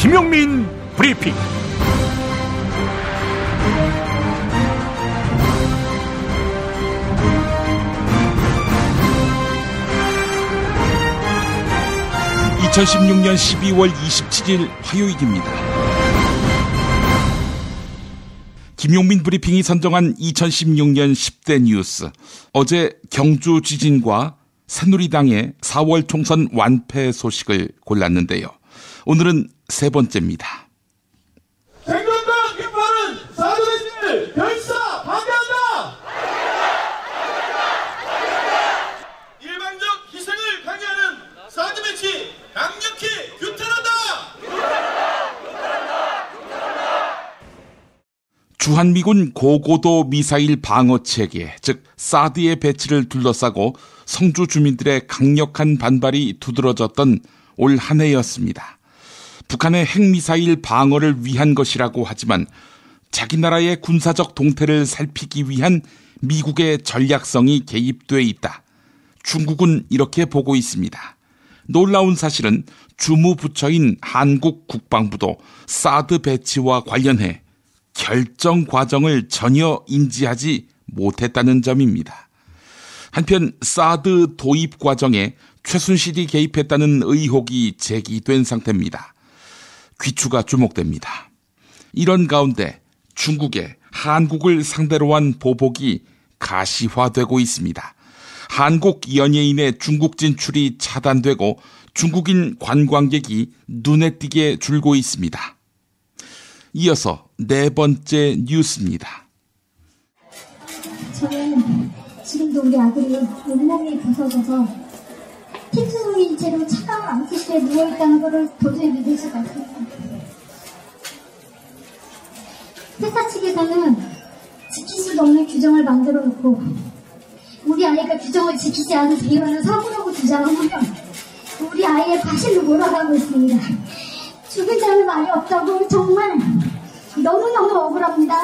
김용민 브리핑. (2016년 12월 27일) 화요일입니다. 김용민 브리핑이 선정한 2016년 10대 뉴스. 어제 경주 지진과 새누리당의 4월 총선 완패 소식을 골랐는데요. 오늘은 세 번째입니다. 백년당 빈파는 사드배치를 결사 반대한다! 일방적 희생을 강요하는 사드배치 강력히 규탄한다! 주한미군 고고도 미사일 방어 체계, 즉 사드의 배치를 둘러싸고 성주 주민들의 강력한 반발이 두드러졌던 올 한 해였습니다. 북한의 핵미사일 방어를 위한 것이라고 하지만 자기 나라의 군사적 동태를 살피기 위한 미국의 전략성이 개입돼 있다. 중국은 이렇게 보고 있습니다. 놀라운 사실은 주무부처인 한국 국방부도 사드 배치와 관련해 결정 과정을 전혀 인지하지 못했다는 점입니다. 한편 사드 도입 과정에 최순실이 개입했다는 의혹이 제기된 상태입니다. 귀추가 주목됩니다. 이런 가운데 중국의 한국을 상대로 한 보복이 가시화되고 있습니다. 한국 연예인의 중국 진출이 차단되고 중국인 관광객이 눈에 띄게 줄고 있습니다. 이어서 네 번째 뉴스입니다. 저는 지금도 우리 아들이 온몸이 부서져서 피투성인 채로 차가운 안티슈에 누워있다는 것을 도저히 믿을 수가 없습니다. 회사 측에서는 지킬 수도 없는 규정을 만들어 놓고 우리 아이가 규정을 지키지 않아서 일어난 사고라고 주장하면 우리 아이의 과실로 몰아가고 있습니다. 죽은 자는 말이 없다고 정말 너무너무 억울합니다.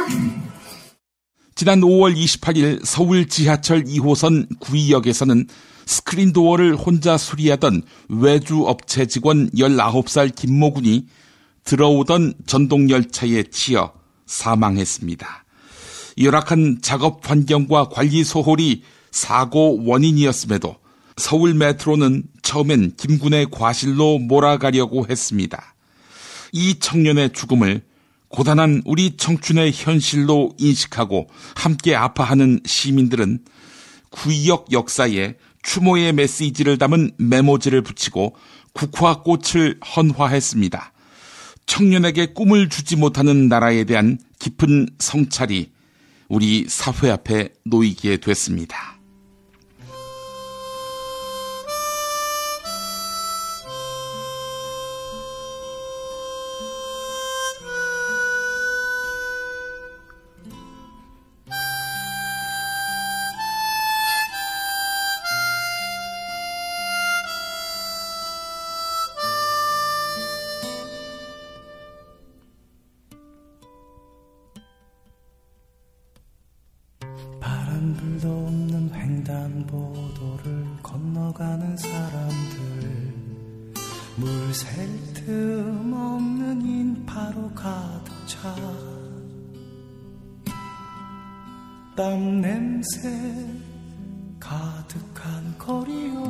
지난 5월 28일 서울 지하철 2호선 구의역에서는 스크린도어를 혼자 수리하던 외주업체 직원 19살 김모군이 들어오던 전동열차에 치여 사망했습니다. 열악한 작업 환경과 관리 소홀이 사고 원인이었음에도 서울 메트로는 처음엔 김군의 과실로 몰아가려고 했습니다. 이 청년의 죽음을 고단한 우리 청춘의 현실로 인식하고 함께 아파하는 시민들은 구의역 역사에 추모의 메시지를 담은 메모지를 붙이고 국화꽃을 헌화했습니다. 청년에게 꿈을 주지 못하는 나라에 대한 깊은 성찰이 우리 사회 앞에 놓이게 됐습니다. 바람불도 없는 횡단보도를 건너가는 사람들, 물 셀 틈 없는 인파로 가득 차 땀 냄새 가득한 거리여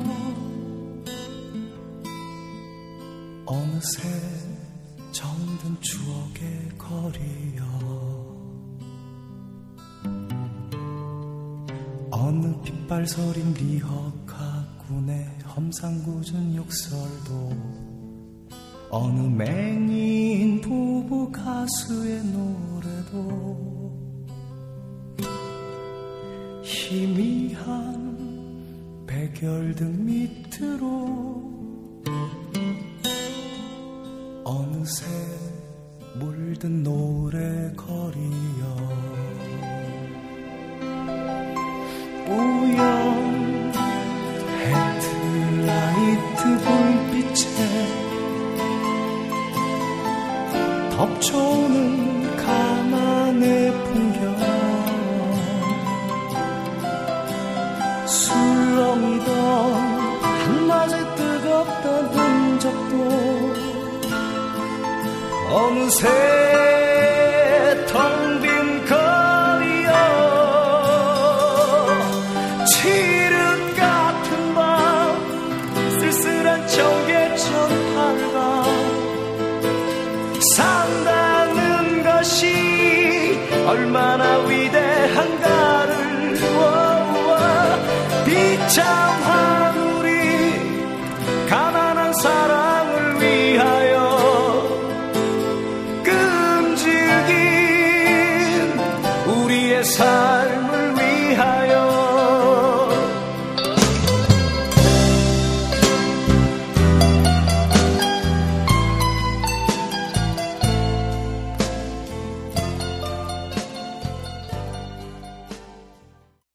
어느새 정든 추억의 거리여 어느 빗발서린 리허카군의 험상궂은 욕설도 어느 맹인 부부 가수의 노래도 희미한 백열등 밑으로 어느새 물든 노래거리여 우연 헤드라이트 불빛에 덮쳐오는 가만의 풍경 술렁이던 한낮의 뜨겁던 흔적도 어느새 텅 빈 거리여 칠흑 같은 밤 쓸쓸한 청계천 팔가 산다는 것이 얼마나 위대한가를 비참한 우리 가난한 사랑을 위하여 끈질긴 우리의 삶을 위하여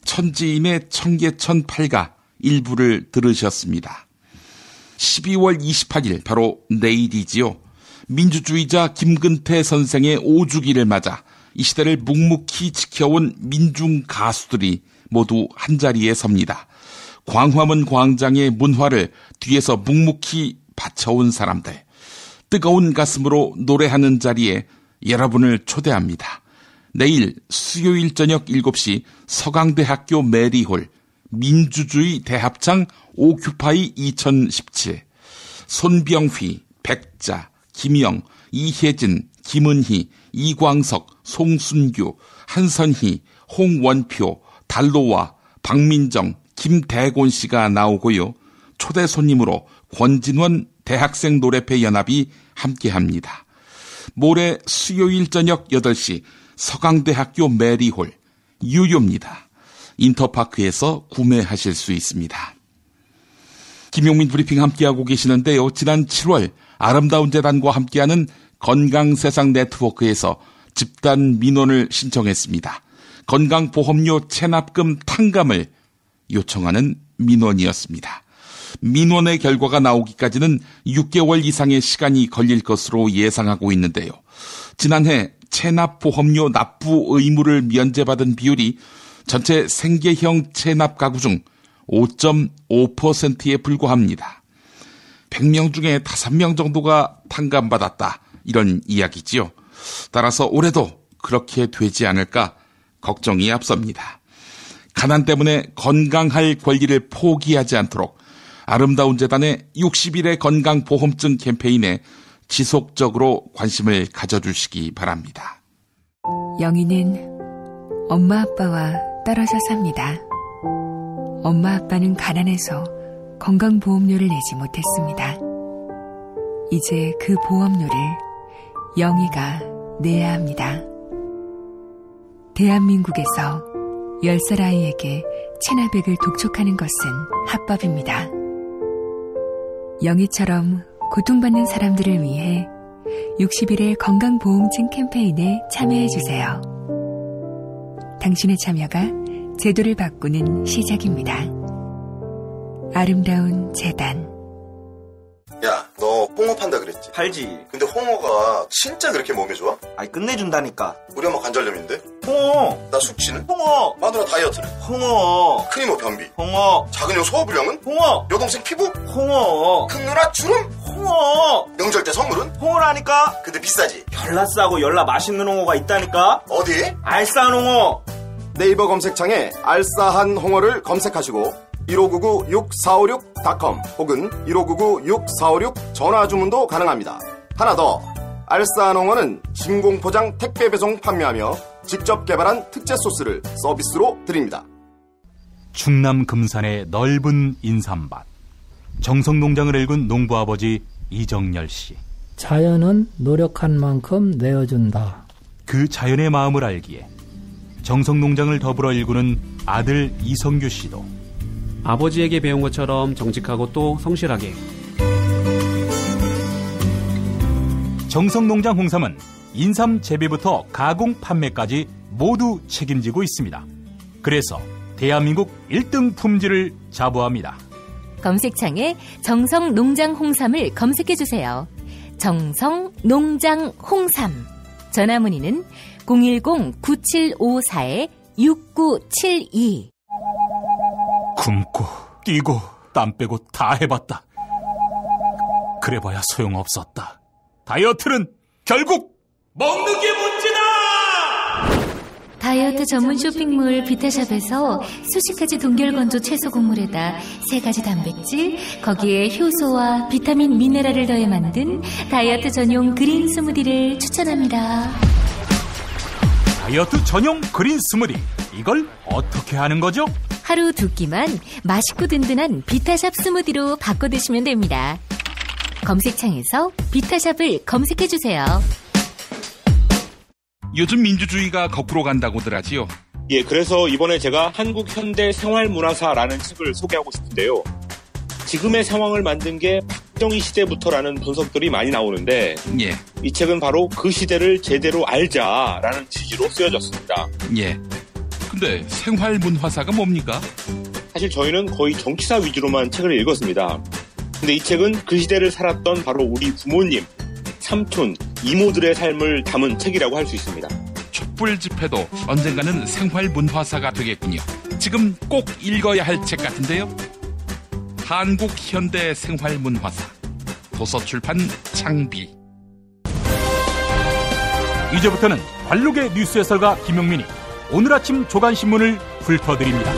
천지임의 청계천 팔가 일부를 들으셨습니다. 12월 28일 바로 내일이지요. 민주주의자 김근태 선생의 5주기를 맞아 이 시대를 묵묵히 지켜온 민중 가수들이 모두 한자리에 섭니다. 광화문 광장의 문화를 뒤에서 묵묵히 바쳐온 사람들. 뜨거운 가슴으로 노래하는 자리에 여러분을 초대합니다. 내일 수요일 저녁 7시 서강대학교 메리홀 민주주의 대합창 오큐파이 2017 손병휘, 백자, 김영, 이혜진, 김은희, 이광석, 송순규, 한선희, 홍원표, 달로와, 박민정, 김대곤 씨가 나오고요. 초대 손님으로 권진원 대학생 노래회 연합이 함께합니다. 모레 수요일 저녁 8시 서강대학교 메리홀 유료입니다. 인터파크에서 구매하실 수 있습니다. 김용민 브리핑 함께하고 계시는데요. 지난 7월 아름다운 재단과 함께하는 건강세상 네트워크에서 집단 민원을 신청했습니다. 건강보험료 체납금 탕감을 요청하는 민원이었습니다. 민원의 결과가 나오기까지는 6개월 이상의 시간이 걸릴 것으로 예상하고 있는데요. 지난해 체납보험료 납부 의무를 면제받은 비율이 전체 생계형 체납 가구 중 5.5%에 불과합니다. 100명 중에 5명 정도가 탕감받았다. 이런 이야기지요. 따라서 올해도 그렇게 되지 않을까 걱정이 앞섭니다. 가난 때문에 건강할 권리를 포기하지 않도록 아름다운 재단의 60일의 건강보험증 캠페인에 지속적으로 관심을 가져주시기 바랍니다. 영희는 엄마 아빠와 떨어져 삽니다. 엄마 아빠는 가난해서 건강보험료를 내지 못했습니다. 이제 그 보험료를 영희가 내야 합니다. 대한민국에서 10살 아이에게 체납액을 독촉하는 것은 합법입니다. 영희처럼 고통받는 사람들을 위해 60일의 건강보험증 캠페인에 참여해주세요. 당신의 참여가 제도를 바꾸는 시작입니다. 아름다운 재단. 야, 너 홍어 판다 그랬지? 팔지. 근데 홍어가 진짜 그렇게 몸에 좋아? 아니 끝내준다니까. 우리 엄마 관절염인데? 홍어. 나 숙취는? 홍어. 마누라 다이어트는? 홍어. 큰이모 변비? 홍어. 작은 형 소화불량은? 홍어. 여동생 피부? 홍어. 큰 누나 주름? 홍어. 명절 때 선물은? 홍어라니까. 근데 비싸지? 별나 싸고 열나 맛있는 홍어가 있다니까. 어디? 알싸한 홍어. 네이버 검색창에 알싸한 홍어를 검색하시고 1599-6456.com 혹은 1599-6456 전화주문도 가능합니다. 하나 더, 알싸한 홍어는 진공포장 택배 배송 판매하며 직접 개발한 특제 소스를 서비스로 드립니다. 충남 금산의 넓은 인삼밭, 정성농장을 일군 농부아버지 이정열 씨. 자연은 노력한 만큼 내어준다. 그 자연의 마음을 알기에 정성농장을 더불어 일구는 아들 이성규 씨도 아버지에게 배운 것처럼 정직하고 또 성실하게. 정성농장 홍삼은 인삼 재배부터 가공 판매까지 모두 책임지고 있습니다. 그래서 대한민국 1등 품질을 자부합니다. 검색창에 정성농장 홍삼을 검색해주세요. 정성농장 홍삼. 전화문의는 010-9754-6972. 굶고 뛰고 땀 빼고 다 해봤다. 그래봐야 소용없었다. 다이어트는 결국 먹는 게 문제다! 다이어트 전문 쇼핑몰 비타샵에서 수식가지 동결건조 채소 곡물에다 3가지 단백질, 거기에 효소와 비타민, 미네랄을 더해 만든 다이어트 전용 그린 스무디를 추천합니다. 다이어트 전용 그린 스무디, 이걸 어떻게 하는 거죠? 하루 2끼만 맛있고 든든한 비타샵 스무디로 바꿔 드시면 됩니다. 검색창에서 비타샵을 검색해주세요. 요즘 민주주의가 거꾸로 간다고들 하지요. 예, 그래서 이번에 제가 한국 현대 생활문화사라는 책을 소개하고 싶은데요. 지금의 상황을 만든 게 박정희 시대부터라는 분석들이 많이 나오는데 예. 이 책은 바로 그 시대를 제대로 알자라는 취지로 쓰여졌습니다. 예. 근데 생활문화사가 뭡니까? 사실 저희는 거의 정치사 위주로만 책을 읽었습니다. 근데 이 책은 그 시대를 살았던 바로 우리 부모님, 삼촌, 이모들의 삶을 담은 책이라고 할 수 있습니다. 촛불 집회도 언젠가는 생활문화사가 되겠군요. 지금 꼭 읽어야 할 책 같은데요. 한국 현대 생활문화사, 도서출판 창비. 이제부터는 관록의 뉴스 해설가 김용민이 오늘 아침 조간신문을 훑어드립니다.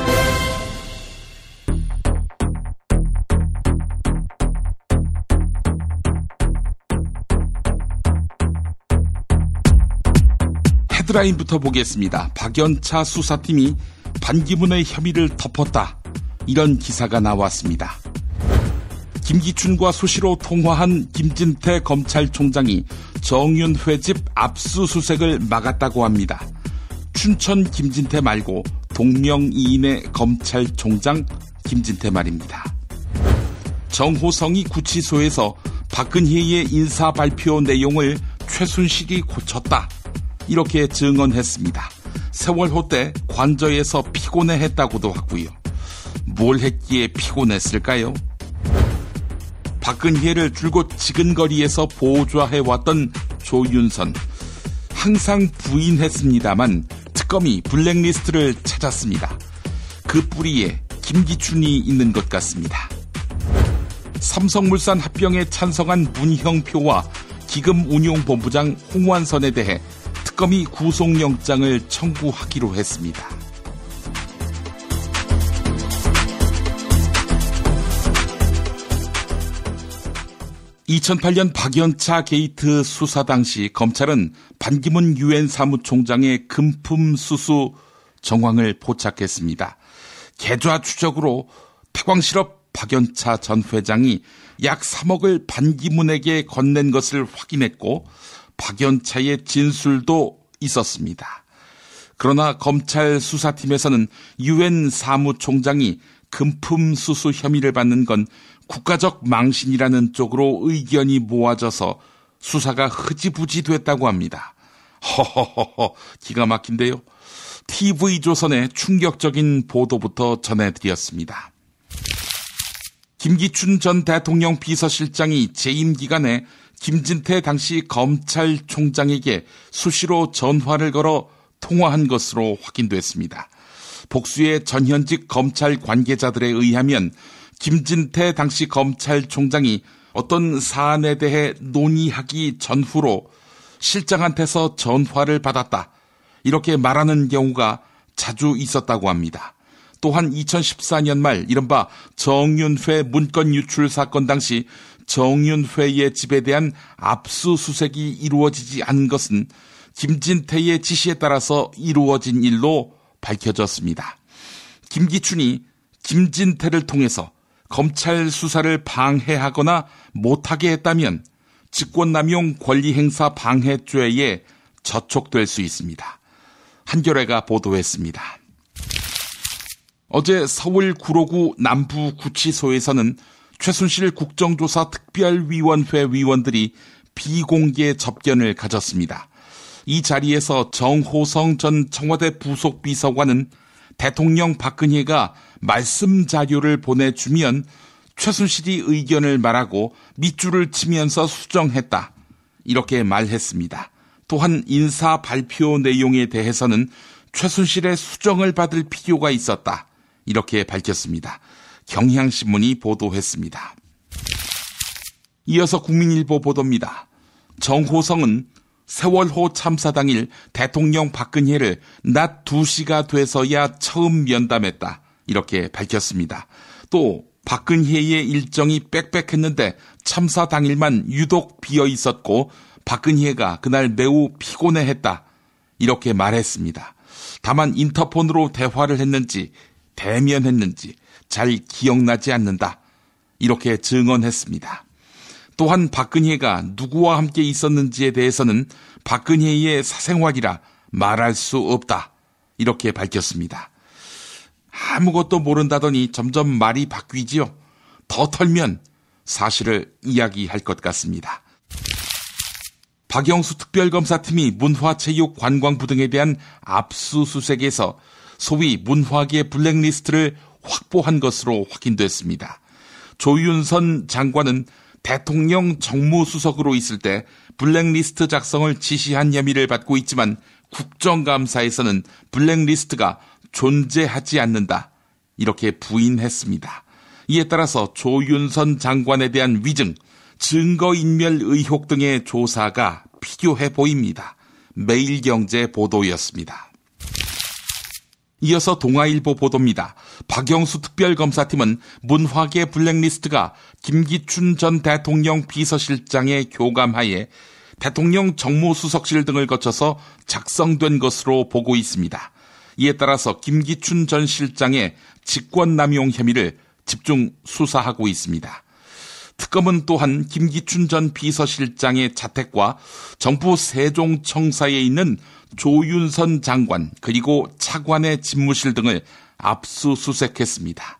헤드라인부터 보겠습니다. 박연차 수사팀이 반기문의 혐의를 덮었다. 이런 기사가 나왔습니다. 김기춘과 수시로 통화한 김진태 검찰총장이 정윤회 집 압수수색을 막았다고 합니다. 춘천 김진태 말고 동명이인의 검찰총장 김진태 말입니다. 정호성이 구치소에서 박근혜의 인사 발표 내용을 최순실이 고쳤다. 이렇게 증언했습니다. 세월호 때 관저에서 피곤해했다고도 하고요. 뭘 했기에 피곤했을까요? 박근혜를 줄곧 지근거리에서 보좌해왔던 조윤선. 항상 부인했습니다만 특검이 블랙리스트를 찾았습니다. 그 뿌리에 김기춘이 있는 것 같습니다. 삼성물산 합병에 찬성한 문형표와 기금운용본부장 홍완선에 대해 특검이 구속영장을 청구하기로 했습니다. 2008년 박연차 게이트 수사 당시 검찰은 반기문 유엔 사무총장의 금품 수수 정황을 포착했습니다. 계좌 추적으로 태광실업 박연차 전 회장이 약 3억을 반기문에게 건넨 것을 확인했고 박연차의 진술도 있었습니다. 그러나 검찰 수사팀에서는 유엔 사무총장이 금품 수수 혐의를 받는 건 국가적 망신이라는 쪽으로 의견이 모아져서 수사가 흐지부지 됐다고 합니다. 허허허허, 기가 막힌데요. TV조선의 충격적인 보도부터 전해드렸습니다. 김기춘 전 대통령 비서실장이 재임 기간에 김진태 당시 검찰총장에게 수시로 전화를 걸어 통화한 것으로 확인됐습니다. 복수의 전현직 검찰 관계자들에 의하면 김진태 당시 검찰총장이 어떤 사안에 대해 논의하기 전후로 실장한테서 전화를 받았다. 이렇게 말하는 경우가 자주 있었다고 합니다. 또한 2014년 말 이른바 정윤회 문건 유출 사건 당시 정윤회의 집에 대한 압수수색이 이루어지지 않은 것은 김진태의 지시에 따라서 이루어진 일로 밝혀졌습니다. 김기춘이 김진태를 통해서 검찰 수사를 방해하거나 못하게 했다면 직권남용 권리행사 방해죄에 저촉될 수 있습니다. 한겨레가 보도했습니다. 어제 서울 구로구 남부구치소에서는 최순실 국정조사 특별위원회 위원들이 비공개 접견을 가졌습니다. 이 자리에서 정호성 전 청와대 부속비서관은 대통령 박근혜가 말씀 자료를 보내주면 최순실이 의견을 말하고 밑줄을 치면서 수정했다. 이렇게 말했습니다. 또한 인사 발표 내용에 대해서는 최순실의 수정을 받을 필요가 있었다. 이렇게 밝혔습니다. 경향신문이 보도했습니다. 이어서 국민일보 보도입니다. 정호성은 세월호 참사 당일 대통령 박근혜를 낮 2시가 돼서야 처음 면담했다. 이렇게 밝혔습니다. 또 박근혜의 일정이 빽빽했는데 참사 당일만 유독 비어 있었고 박근혜가 그날 매우 피곤해했다. 이렇게 말했습니다. 다만 인터폰으로 대화를 했는지 대면했는지 잘 기억나지 않는다. 이렇게 증언했습니다. 또한 박근혜가 누구와 함께 있었는지에 대해서는 박근혜의 사생활이라 말할 수 없다. 이렇게 밝혔습니다. 아무것도 모른다더니 점점 말이 바뀌지요. 더 털면 사실을 이야기할 것 같습니다. 박영수 특별검사팀이 문화체육관광부 등에 대한 압수수색에서 소위 문화계 블랙리스트를 확보한 것으로 확인됐습니다. 조윤선 장관은 대통령 정무수석으로 있을 때 블랙리스트 작성을 지시한 혐의를 받고 있지만 국정감사에서는 블랙리스트가 존재하지 않는다. 이렇게 부인했습니다. 이에 따라서 조윤선 장관에 대한 위증, 증거인멸 의혹 등의 조사가 필요해 보입니다. 매일경제 보도였습니다. 이어서 동아일보 보도입니다. 박영수 특별검사팀은 문화계 블랙리스트가 김기춘 전 대통령 비서실장의 교감하에 대통령 정무수석실 등을 거쳐서 작성된 것으로 보고 있습니다. 이에 따라서 김기춘 전 실장의 직권남용 혐의를 집중 수사하고 있습니다. 특검은 또한 김기춘 전 비서실장의 자택과 정부 세종청사에 있는 조윤선 장관 그리고 차관의 집무실 등을 압수수색했습니다.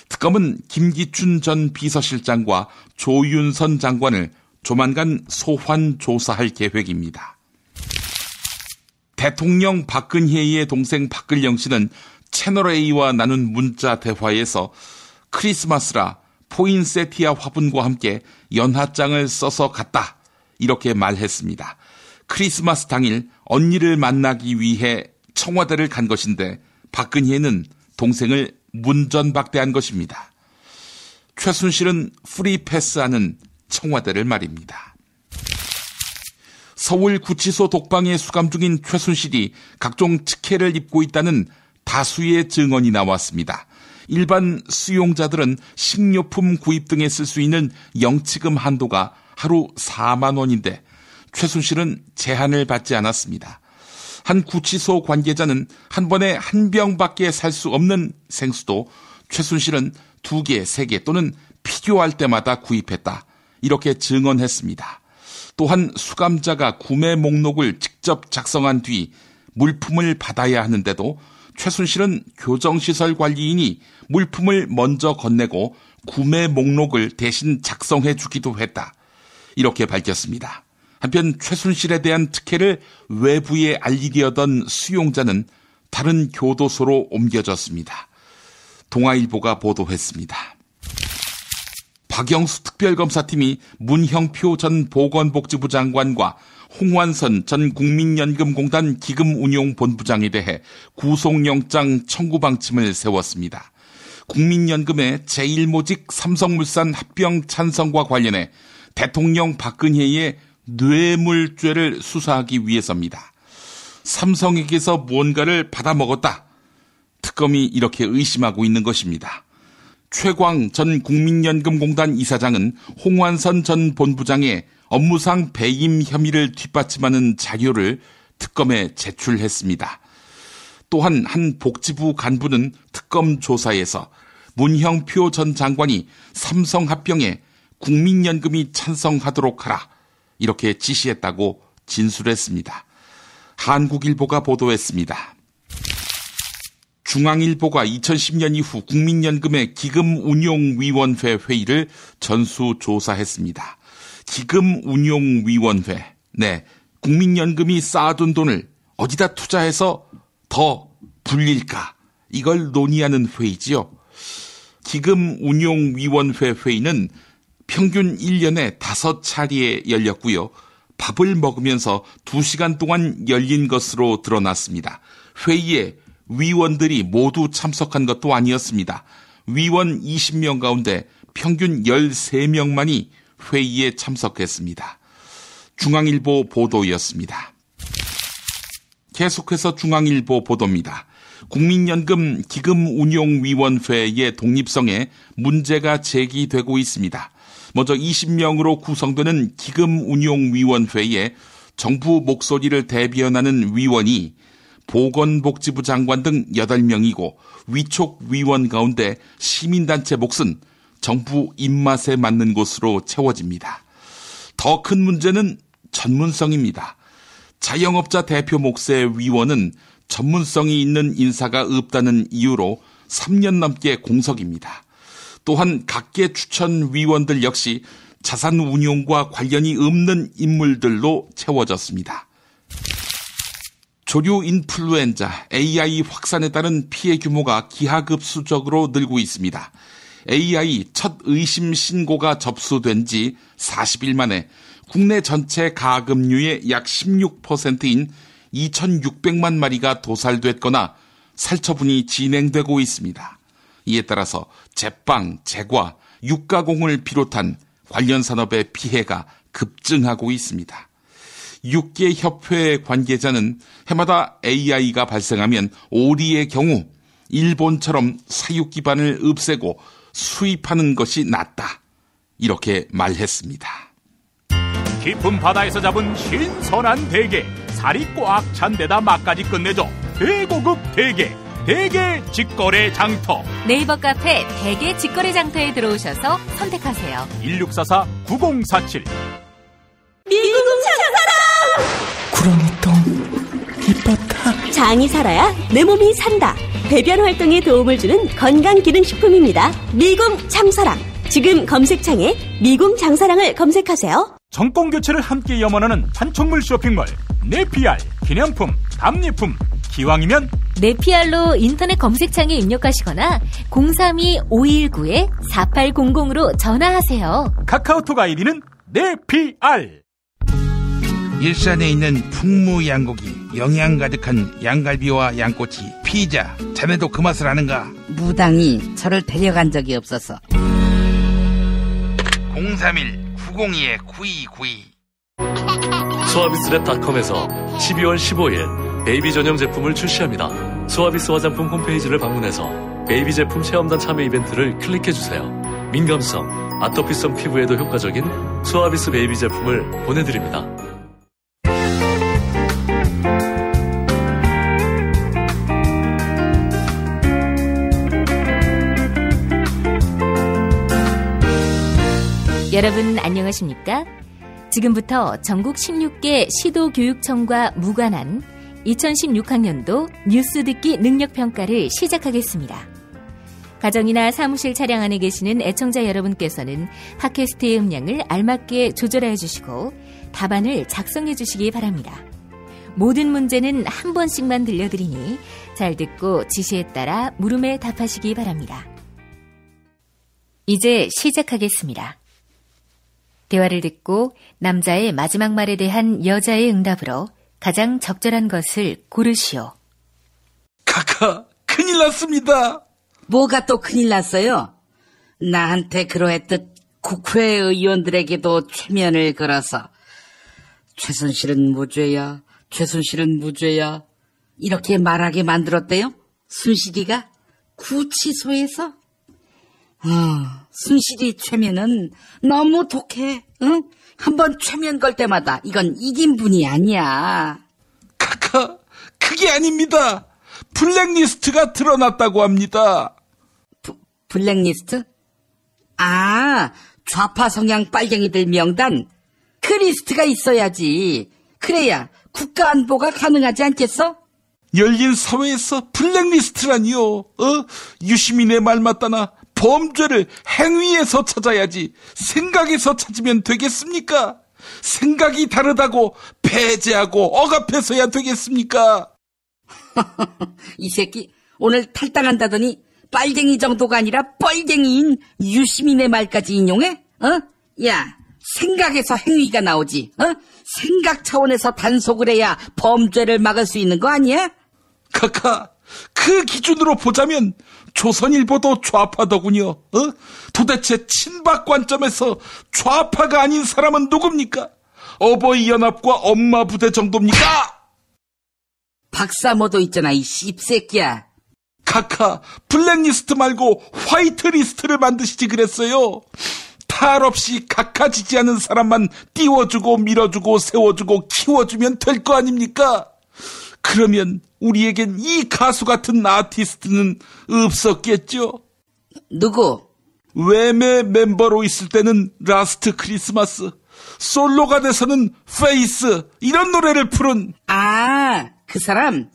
특검은 김기춘 전 비서실장과 조윤선 장관을 조만간 소환 조사할 계획입니다. 대통령 박근혜의 동생 박근영 씨는 채널A와 나눈 문자 대화에서 크리스마스라 포인세티아 화분과 함께 연하장을 써서 갔다. 이렇게 말했습니다. 크리스마스 당일 언니를 만나기 위해 청와대를 간 것인데 박근혜는 동생을 문전박대한 것입니다. 최순실은 프리패스하는 청와대를 말입니다. 서울구치소 독방에 수감 중인 최순실이 각종 특혜를 입고 있다는 다수의 증언이 나왔습니다. 일반 수용자들은 식료품 구입 등에 쓸 수 있는 영치금 한도가 하루 4만 원인데 최순실은 제한을 받지 않았습니다. 한 구치소 관계자는 한 번에 한 병밖에 살 수 없는 생수도 최순실은 2개, 3개 또는 필요할 때마다 구입했다. 이렇게 증언했습니다. 또한 수감자가 구매 목록을 직접 작성한 뒤 물품을 받아야 하는데도 최순실은 교정시설 관리인이 물품을 먼저 건네고 구매 목록을 대신 작성해 주기도 했다. 이렇게 밝혔습니다. 한편 최순실에 대한 특혜를 외부에 알리려던 수용자는 다른 교도소로 옮겨졌습니다. 동아일보가 보도했습니다. 박영수 특별검사팀이 문형표 전 보건복지부 장관과 홍완선 전 국민연금공단 기금운용본부장에 대해 구속영장 청구 방침을 세웠습니다. 국민연금의 제1모직 삼성물산 합병 찬성과 관련해 대통령 박근혜의 뇌물죄를 수사하기 위해서입니다. 삼성에게서 뭔가를 받아먹었다. 특검이 이렇게 의심하고 있는 것입니다. 최광 전 국민연금공단 이사장은 홍완선 전 본부장의 업무상 배임 혐의를 뒷받침하는 자료를 특검에 제출했습니다. 또한 한 복지부 간부는 특검 조사에서 문형표 전 장관이 삼성 합병에 국민연금이 찬성하도록 하라 이렇게 지시했다고 진술했습니다. 한국일보가 보도했습니다. 중앙일보가 2010년 이후 국민연금의 기금운용위원회 회의를 전수조사했습니다. 기금운용위원회, 국민연금이 쌓아둔 돈을 어디다 투자해서 더 불릴까? 이걸 논의하는 회의지요. 기금운용위원회 회의는 평균 1년에 5차례에 열렸고요. 밥을 먹으면서 2시간 동안 열린 것으로 드러났습니다. 회의에 위원들이 모두 참석한 것도 아니었습니다. 위원 20명 가운데 평균 13명만이 회의에 참석했습니다. 중앙일보 보도였습니다. 계속해서 중앙일보 보도입니다. 국민연금 기금운용위원회의 독립성에 문제가 제기되고 있습니다. 먼저 20명으로 구성되는 기금운용위원회에 정부 목소리를 대변하는 위원이 보건복지부 장관 등 8명이고 위촉위원 가운데 시민단체 몫은 정부 입맛에 맞는 곳으로 채워집니다. 더 큰 문제는 전문성입니다. 자영업자 대표 몫의 위원은 전문성이 있는 인사가 없다는 이유로 3년 넘게 공석입니다. 또한 각계 추천 위원들 역시 자산 운용과 관련이 없는 인물들로 채워졌습니다. 조류 인플루엔자 AI 확산에 따른 피해 규모가 기하급수적으로 늘고 있습니다. AI 첫 의심 신고가 접수된 지 40일 만에 국내 전체 가금류의 약 16%인 2,600만 마리가 도살됐거나 살처분이 진행되고 있습니다. 이에 따라서 제빵, 제과, 육가공을 비롯한 관련 산업의 피해가 급증하고 있습니다. 육계 협회 관계자는 해마다 AI가 발생하면 오리의 경우 일본처럼 사육 기반을 없애고 수입하는 것이 낫다. 이렇게 말했습니다. 깊은 바다에서 잡은 신선한 대게, 살이 꽉 찬 데다 맛까지 끝내줘. 대고급 대게, 대게 직거래 장터. 네이버 카페 대게 직거래 장터에 들어오셔서 선택하세요. 1644-9047. 미궁 장사랑! 구렁이똥 이뻤다. 장이 살아야 내 몸이 산다. 배변 활동에 도움을 주는 건강기능식품입니다. 미궁 장사랑. 지금 검색창에 미궁 장사랑을 검색하세요. 정권교체를 함께 염원하는 판촉물 쇼핑몰 네피알. 기념품, 답례품, 기왕이면 네피알로 인터넷 검색창에 입력하시거나 032-519-4800으로 전화하세요. 카카오톡 아이디는 네피알. 일산에 있는 풍무양고기, 영양 가득한 양갈비와 양꼬치, 피자, 자네도 그 맛을 아는가? 무당이 저를 데려간 적이 없어서. 031-902-9292. 수아비스랩닷컴에서 12월 15일 베이비 전용 제품을 출시합니다. 수아비스 화장품 홈페이지를 방문해서 베이비 제품 체험단 참여 이벤트를 클릭해주세요. 민감성, 아토피성 피부에도 효과적인 수아비스 베이비 제품을 보내드립니다. 여러분 안녕하십니까? 지금부터 전국 16개 시도교육청과 무관한 2016학년도 뉴스 듣기 능력평가를 시작하겠습니다. 가정이나 사무실 차량 안에 계시는 애청자 여러분께서는 팟캐스트의 음량을 알맞게 조절해 주시고 답안을 작성해 주시기 바랍니다. 모든 문제는 한 번씩만 들려드리니 잘 듣고 지시에 따라 물음에 답하시기 바랍니다. 이제 시작하겠습니다. 대화를 듣고 남자의 마지막 말에 대한 여자의 응답으로 가장 적절한 것을 고르시오. 카카, 큰일 났습니다. 뭐가 또 큰일 났어요? 나한테 그러했듯 국회의원들에게도 최면을 걸어서 최순실은 무죄야, 최순실은 무죄야 이렇게 말하게 만들었대요? 순실이가 구치소에서? 순실이 최면은 너무 독해. 응? 한번 최면 걸 때마다 이건 이긴 분이 아니야. 카카, 그게 아닙니다. 블랙리스트가 드러났다고 합니다. 블랙리스트? 아, 좌파 성향 빨갱이들 명단? 그 리스트가 있어야지. 그래야 국가안보가 가능하지 않겠어? 열린 사회에서 블랙리스트라니요. 유시민의 말 맞다나 범죄를 행위에서 찾아야지 생각에서 찾으면 되겠습니까? 생각이 다르다고 배제하고 억압해서야 되겠습니까? 이 새끼 오늘 탈당한다더니 빨갱이 정도가 아니라 뻘갱이인 유시민의 말까지 인용해? 야, 생각에서 행위가 나오지. 생각 차원에서 단속을 해야 범죄를 막을 수 있는 거 아니야? 카카, 그 기준으로 보자면 조선일보도 좌파더군요. 도대체 친박 관점에서 좌파가 아닌 사람은 누굽니까? 어버이 연합과 엄마 부대 정도입니까? 박사모도 있잖아, 이 씹새끼야. 카카, 블랙리스트 말고 화이트리스트를 만드시지 그랬어요. 탈 없이 카카 지지하는 사람만 띄워주고 밀어주고 세워주고 키워주면 될 거 아닙니까? 그러면 우리에겐 이 가수 같은 아티스트는 없었겠죠? 누구? 외매 멤버로 있을 때는 라스트 크리스마스, 솔로가 돼서는 페이스, 이런 노래를 부른. 아, 그 사람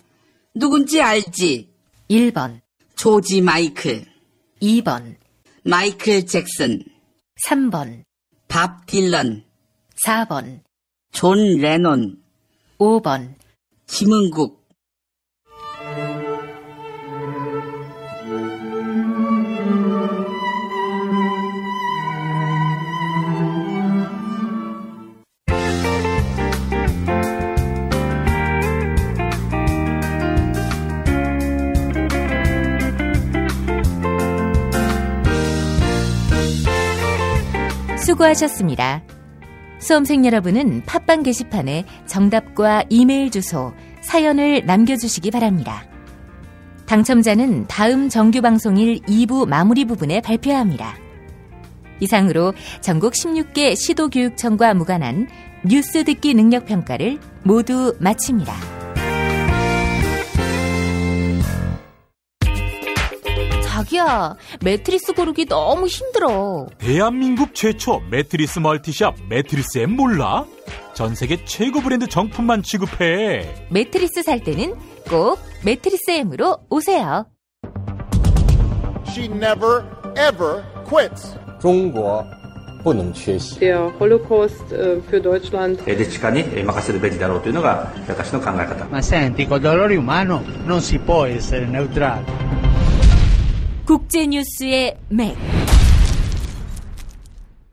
누군지 알지? 1번 조지 마이클, 2번 마이클 잭슨, 3번 밥 딜런, 4번 존 레논, 5번 김은국. 수고하셨습니다. 수험생 여러분은 팟빵 게시판에 정답과 이메일 주소, 사연을 남겨주시기 바랍니다. 당첨자는 다음 정규방송일 2부 마무리 부분에 발표합니다. 이상으로 전국 16개 시도교육청과 무관한 뉴스 듣기 능력평가를 모두 마칩니다. 자기야, 매트리스 고르기 너무 힘들어. 대한민국 최초 매트리스 멀티샵 매트리스엠 몰라? 전 세계 최고 브랜드 정품만 취급해. 매트리스 살 때는 꼭 매트리스엠으로 오세요. She never ever quits. 中国不能缺席。 Der Holocaust für Deutschland. 歴史家に任せるべきだろうというのが私の考え方。 Ma senti, col dolore umano non si può essere neutrali. 국제뉴스의 맥.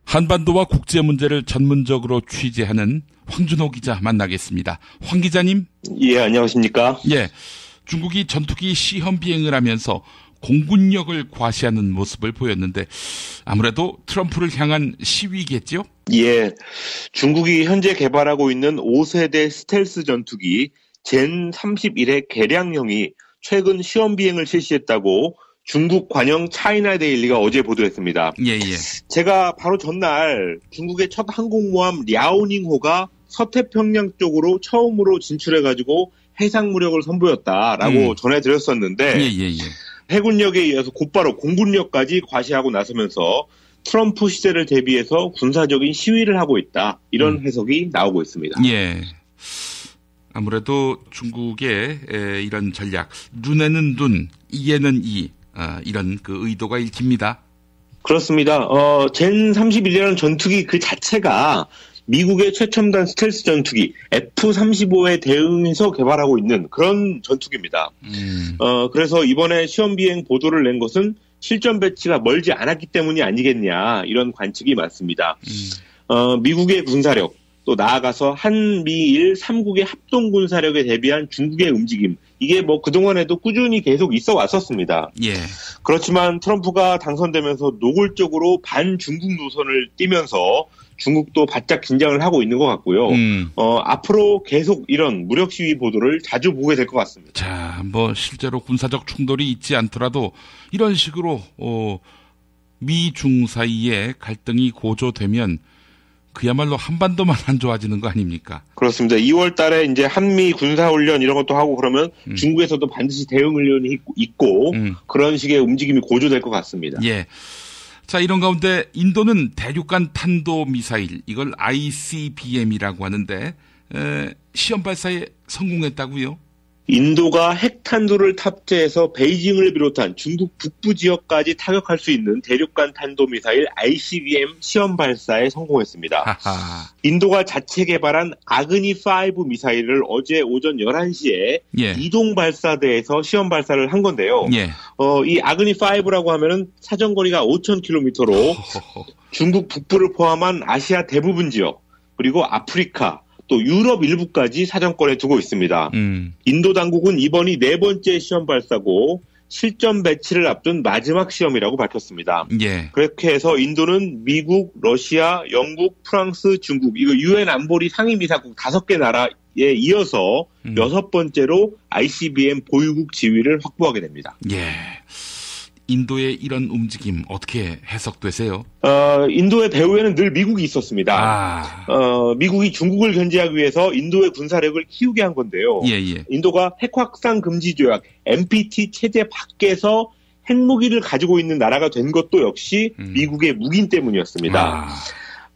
한반도와 국제 문제를 전문적으로 취재하는 황준호 기자 만나겠습니다. 황 기자님. 예, 안녕하십니까. 예, 중국이 전투기 시험 비행을 하면서 공군력을 과시하는 모습을 보였는데 아무래도 트럼프를 향한 시위겠죠? 예, 중국이 현재 개발하고 있는 5세대 스텔스 전투기 젠 31의 개량형이 최근 시험 비행을 실시했다고 중국 관영 차이나 데일리가 어제 보도했습니다. 예. 제가 바로 전날 중국의 첫 항공모함 랴오닝호가 서태평양 쪽으로 처음으로 진출해가지고 해상 무력을 선보였다라고 전해드렸었는데 예. 해군력에 이어서 곧바로 공군력까지 과시하고 나서면서 트럼프 시대를 대비해서 군사적인 시위를 하고 있다. 이런 해석이 나오고 있습니다. 예. 아무래도 중국의 이런 전략, 눈에는 눈, 이에는 이, 이런 그 의도가 읽힙니다. 그렇습니다. 젠 31이라는 전투기 그 자체가 미국의 최첨단 스텔스 전투기 F-35에 대응해서 개발하고 있는 그런 전투기입니다. 그래서 이번에 시험 비행 보도를 낸 것은 실전 배치가 멀지 않았기 때문이 아니겠냐 이런 관측이 많습니다. 미국의 군사력 또 나아가서 한미일 3국의 합동 군사력에 대비한 중국의 움직임 이게 뭐 그동안에도 꾸준히 계속 있어 왔었습니다. 예. 그렇지만 트럼프가 당선되면서 노골적으로 반중국 노선을 띠면서 중국도 바짝 긴장을 하고 있는 것 같고요. 앞으로 계속 이런 무력 시위 보도를 자주 보게 될 것 같습니다. 자, 뭐 실제로 군사적 충돌이 있지 않더라도 이런 식으로 미중 사이에 갈등이 고조되면 그야말로 한반도만 안 좋아지는 거 아닙니까? 그렇습니다. 2월 달에 이제 한미 군사훈련 이런 것도 하고 그러면 중국에서도 반드시 대응훈련이 있고 그런 식의 움직임이 고조될 것 같습니다. 예. 자, 이런 가운데 인도는 대륙간 탄도 미사일, 이걸 ICBM이라고 하는데 시험 발사에 성공했다고요? 인도가 핵탄두를 탑재해서 베이징을 비롯한 중국 북부 지역까지 타격할 수 있는 대륙간 탄도미사일 ICBM 시험 발사에 성공했습니다. 하하. 인도가 자체 개발한 아그니5 미사일을 어제 오전 11시에 이동 발사대에서 시험 발사를 한 건데요. 이 아그니5라고 하면은 사정거리가 5,000km로 중국 북부를 포함한 아시아 대부분 지역 그리고 아프리카 또 유럽 일부까지 사정권에 두고 있습니다. 인도 당국은 이번이 4번째 시험 발사고 실전 배치를 앞둔 마지막 시험이라고 밝혔습니다. 예. 그렇게 해서 인도는 미국, 러시아, 영국, 프랑스, 중국 이거 유엔 안보리 상임이사국 5개 나라에 이어서 6번째로 ICBM 보유국 지위를 확보하게 됩니다. 예. 인도의 이런 움직임 어떻게 해석되세요? 인도의 배후에는 늘 미국이 있었습니다. 미국이 중국을 견제하기 위해서 인도의 군사력을 키우게 한 건데요. 예. 인도가 핵 확산 금지 조약 NPT 체제 밖에서 핵무기를 가지고 있는 나라가 된 것도 역시 미국의 묵인 때문이었습니다.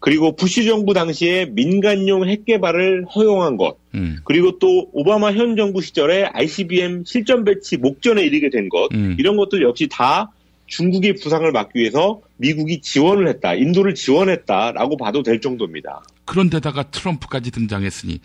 그리고 부시 정부 당시에 민간용 핵 개발을 허용한 것, 그리고 또 오바마 현 정부 시절에 ICBM 실전 배치 목전에 이르게 된 것, 이런 것들 역시 다 중국의 부상을 막기 위해서 미국이 지원을 했다, 인도를 지원했다라고 봐도 될 정도입니다. 그런데다가 트럼프까지 등장했으니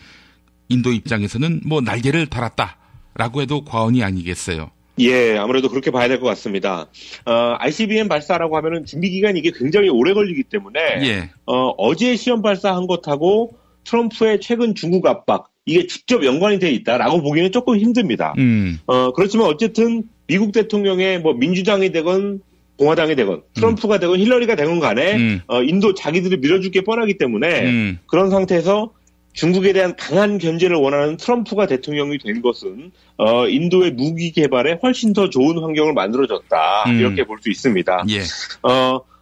인도 입장에서는 뭐 날개를 달았다라고 해도 과언이 아니겠어요. 예, 아무래도 그렇게 봐야 될 것 같습니다. ICBM 발사라고 하면은 준비 기간이 이게 굉장히 오래 걸리기 때문에, 예. 어제 시험 발사한 것하고 트럼프의 최근 중국 압박, 이게 직접 연관이 돼 있다라고 보기는 조금 힘듭니다. 그렇지만 어쨌든 미국 대통령의 뭐 민주당이 되건 공화당이 되건 트럼프가 되건 힐러리가 되건 간에, 인도 자기들이 밀어줄 게 뻔하기 때문에, 그런 상태에서 중국에 대한 강한 견제를 원하는 트럼프가 대통령이 된 것은 인도의 무기 개발에 훨씬 더 좋은 환경을 만들어줬다, 이렇게 볼 수 있습니다. 예.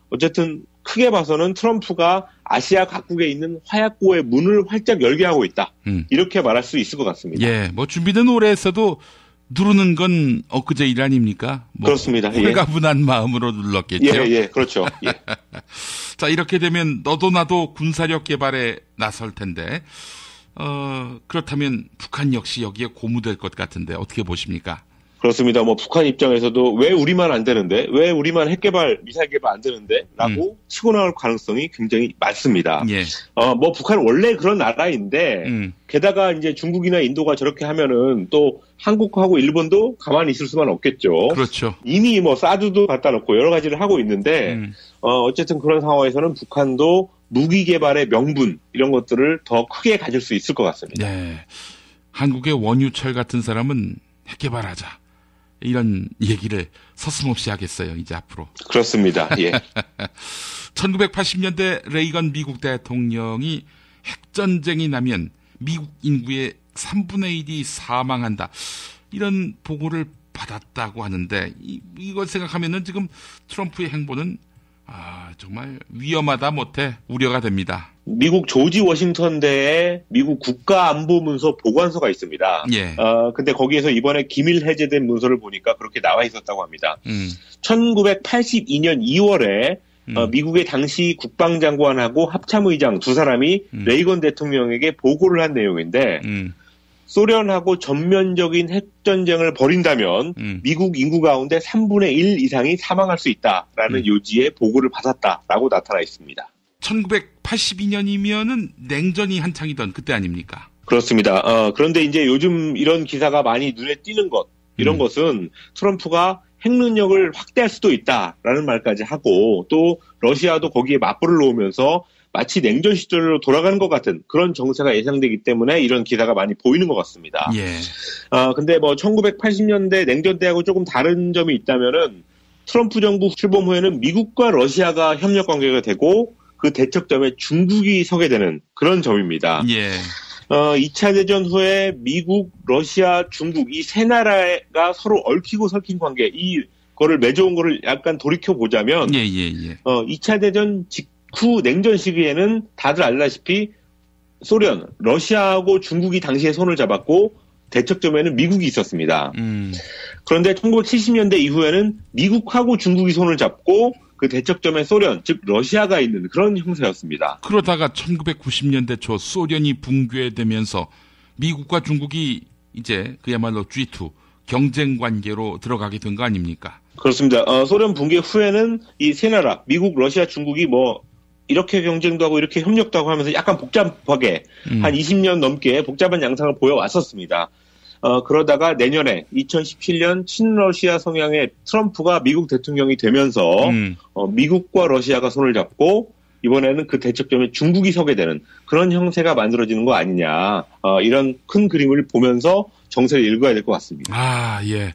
어쨌든 크게 봐서는 트럼프가 아시아 각국에 있는 화약고의 문을 활짝 열게 하고 있다, 이렇게 말할 수 있을 것 같습니다. 예, 뭐 준비는 오래 했어도 누르는 건 엊그제 일 아닙니까? 뭐 그렇습니다. 홀가분한 마음으로 눌렀겠죠. 예, 그렇죠. 예. 자, 이렇게 되면 너도 나도 군사력 개발에 나설 텐데, 그렇다면 북한 역시 여기에 고무될 것 같은데 어떻게 보십니까? 그렇습니다. 뭐 북한 입장에서도 왜 우리만 안 되는데, 왜 우리만 핵 개발, 미사일 개발 안 되는데?라고 치고 나올 가능성이 굉장히 많습니다. 예. 뭐 북한 원래 그런 나라인데, 게다가 이제 중국이나 인도가 저렇게 하면은 또 한국하고 일본도 가만히 있을 수만 없겠죠. 그렇죠. 이미 뭐 사드도 갖다 놓고 여러 가지를 하고 있는데, 어쨌든 그런 상황에서는 북한도 무기 개발의 명분 이런 것들을 더 크게 가질 수 있을 것 같습니다. 네. 한국의 원유철 같은 사람은 핵 개발하자, 이런 얘기를 서슴없이 하겠어요, 이제 앞으로. 그렇습니다. 예. 1980년대 레이건 미국 대통령이 핵전쟁이 나면 미국 인구의 3분의 1이 사망한다, 이런 보고를 받았다고 하는데, 이걸 생각하면은 지금 트럼프의 행보는 정말 위험하다 못해 우려가 됩니다. 미국 조지 워싱턴대에 미국 국가안보문서 보관소가 있습니다. 예. 근데 거기에서 이번에 기밀 해제된 문서를 보니까 그렇게 나와 있었다고 합니다. 1982년 2월에 미국의 당시 국방장관하고 합참의장 두 사람이 레이건 대통령에게 보고를 한 내용인데, 소련하고 전면적인 핵전쟁을 벌인다면 미국 인구 가운데 3분의 1 이상이 사망할 수 있다라는 요지의 보고를 받았다라고 나타나 있습니다. 1982년이면은 냉전이 한창이던 그때 아닙니까? 그렇습니다. 그런데 이제 요즘 이런 기사가 많이 눈에 띄는 것, 이런 것은 트럼프가 핵 능력을 확대할 수도 있다라는 말까지 하고, 또 러시아도 거기에 맞불을 놓으면서 마치 냉전 시절로 돌아가는 것 같은 그런 정세가 예상되기 때문에 이런 기사가 많이 보이는 것 같습니다. 예. 근데 뭐 1980년대 냉전 때하고 조금 다른 점이 있다면은, 트럼프 정부 출범 후에는 미국과 러시아가 협력 관계가 되고 그 대척점에 중국이 서게 되는 그런 점입니다. 예. 2차 대전 후에 미국, 러시아, 중국 이 세 나라가 서로 얽히고 설킨 관계, 이거를 맺어온 거를 약간 돌이켜 보자면, 2차 대전 직후 냉전 시기에는 다들 알다시피 소련, 러시아하고 중국이 당시에 손을 잡았고 대척점에는 미국이 있었습니다. 그런데 1970년대 이후에는 미국하고 중국이 손을 잡고 그 대척점에 소련, 즉 러시아가 있는 그런 형태였습니다. 그러다가 1990년대 초 소련이 붕괴되면서 미국과 중국이 이제 그야말로 G2 경쟁 관계로 들어가게 된 거 아닙니까? 그렇습니다. 소련 붕괴 후에는 이 세 나라, 미국, 러시아, 중국이 뭐 이렇게 경쟁도 하고 이렇게 협력도 하고 하면서 약간 복잡하게 한 20년 넘게 복잡한 양상을 보여왔었습니다. 그러다가 내년에 2017년 친러시아 성향의 트럼프가 미국 대통령이 되면서 미국과 러시아가 손을 잡고 이번에는 그 대척점에 중국이 서게 되는 그런 형태가 만들어지는 거 아니냐, 이런 큰 그림을 보면서 정세를 읽어야 될 것 같습니다. 예.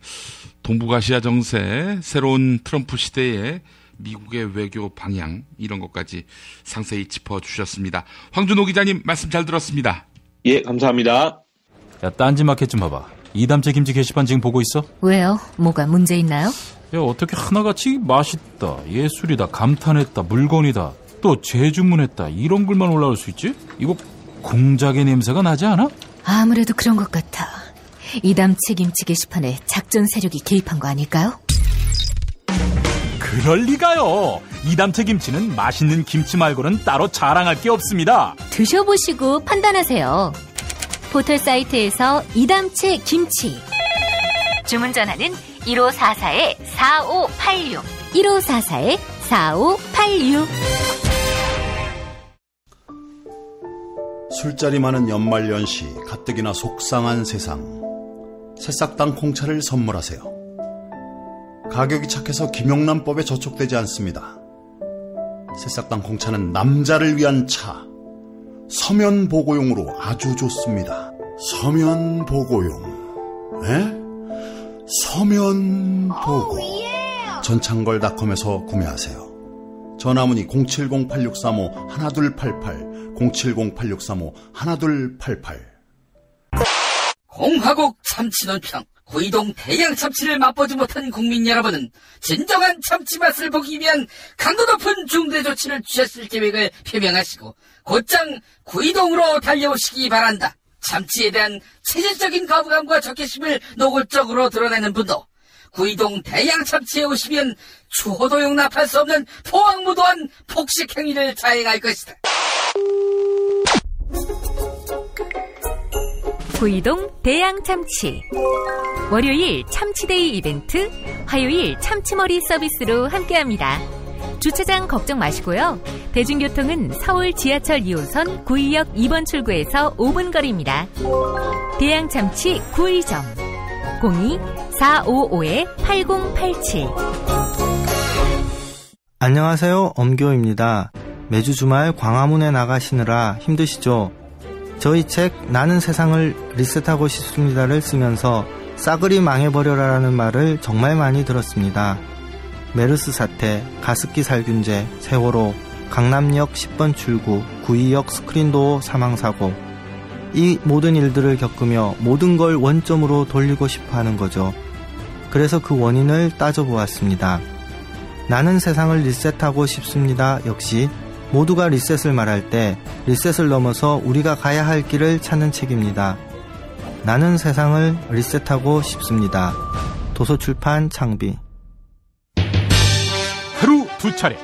동북아시아 정세, 새로운 트럼프 시대의 미국의 외교 방향 이런 것까지 상세히 짚어주셨습니다. 황준호 기자님 말씀 잘 들었습니다. 예, 감사합니다. 야, 딴지마켓 좀 봐봐. 이담채 김치 게시판 지금 보고 있어? 왜요? 뭐가 문제 있나요? 야, 어떻게 하나같이 맛있다, 예술이다, 감탄했다, 물건이다, 또 재주문했다 이런 글만 올라올 수 있지? 이거 공작의 냄새가 나지 않아? 아무래도 그런 것 같아. 이담채 김치 게시판에 작전 세력이 개입한 거 아닐까요? 그럴 리가요. 이담채 김치는 맛있는 김치 말고는 따로 자랑할 게 없습니다. 드셔보시고 판단하세요. 포털 사이트에서 이담채 김치. 주문 전화는 1544-4586. 1544-4586. 술자리 많은 연말연시, 가뜩이나 속상한 세상. 새싹당 콩차를 선물하세요. 가격이 착해서 김영란법에 저촉되지 않습니다. 새싹당 콩차는 남자를 위한 차. 서면보고용으로 아주 좋습니다. 서면보고용. 에? 서면보고. 전창걸닷컴에서 구매하세요. 전화문의 070-8635-1288, 070-8635-1288. 공화국 참치논평. 구이동 대양 참치를 맛보지 못한 국민 여러분은 진정한 참치 맛을 보기 위한 강도 높은 중대 조치를 취하실 계획을 표명하시고 곧장 구이동으로 달려오시기 바란다. 참치에 대한 체질적인 거부감과 적개심을 노골적으로 드러내는 분도 구이동 대양 참치에 오시면 추호도 용납할 수 없는 포악무도한 폭식 행위를 자행할 것이다. 구이동 대양 참치. 월요일 참치데이 이벤트, 화요일 참치머리 서비스로 함께합니다. 주차장 걱정 마시고요. 대중교통은 서울 지하철 2호선 구의역 2번 출구에서 5분 거리입니다. 대양 참치 구의점 02-455-8087. 안녕하세요. 엄교입니다. 매주 주말 광화문에 나가시느라 힘드시죠? 저희 책 나는 세상을 리셋하고 싶습니다를 쓰면서 싸그리 망해버려라라는 말을 정말 많이 들었습니다. 메르스 사태, 가습기 살균제, 세월호, 강남역 10번 출구, 구의역 스크린도어 사망사고, 이 모든 일들을 겪으며 모든 걸 원점으로 돌리고 싶어하는 거죠. 그래서 그 원인을 따져보았습니다. 나는 세상을 리셋하고 싶습니다. 역시 모두가 리셋을 말할 때 리셋을 넘어서 우리가 가야 할 길을 찾는 책입니다. 나는 세상을 리셋하고 싶습니다. 도서출판 창비. 하루 두 차례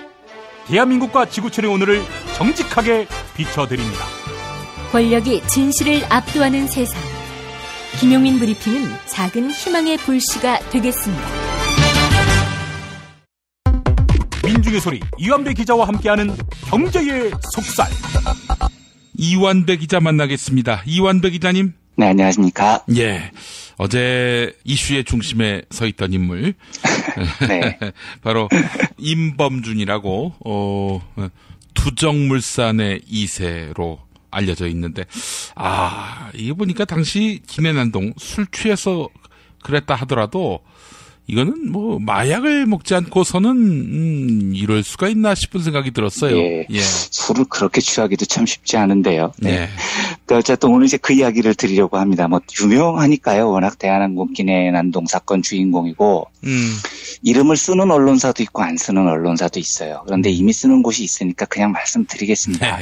대한민국과 지구촌의 오늘을 정직하게 비춰드립니다. 권력이 진실을 압도하는 세상. 김용민 브리핑은 작은 희망의 불씨가 되겠습니다. 민중의 소리 이완배 기자와 함께하는 경제의 속살. 이완배 기자 만나겠습니다. 이완배 기자님. 네, 안녕하십니까. 예. 어제 이슈의 중심에 서 있던 인물. 네. 바로 임범준이라고, 두정물산의 2세로 알려져 있는데, 이거 보니까 당시 김해난동 술 취해서 그랬다 하더라도, 이거는 뭐 마약을 먹지 않고서는 이럴 수가 있나 싶은 생각이 들었어요. 예. 술을 그렇게 취하기도 참 쉽지 않은데요. 네. 그러니까 어쨌든 오늘 이제 그 이야기를 드리려고 합니다. 뭐 유명하니까요. 워낙 대한항공 김해난동 사건 주인공이고 이름을 쓰는 언론사도 있고 안 쓰는 언론사도 있어요. 그런데 이미 쓰는 곳이 있으니까 그냥 말씀드리겠습니다.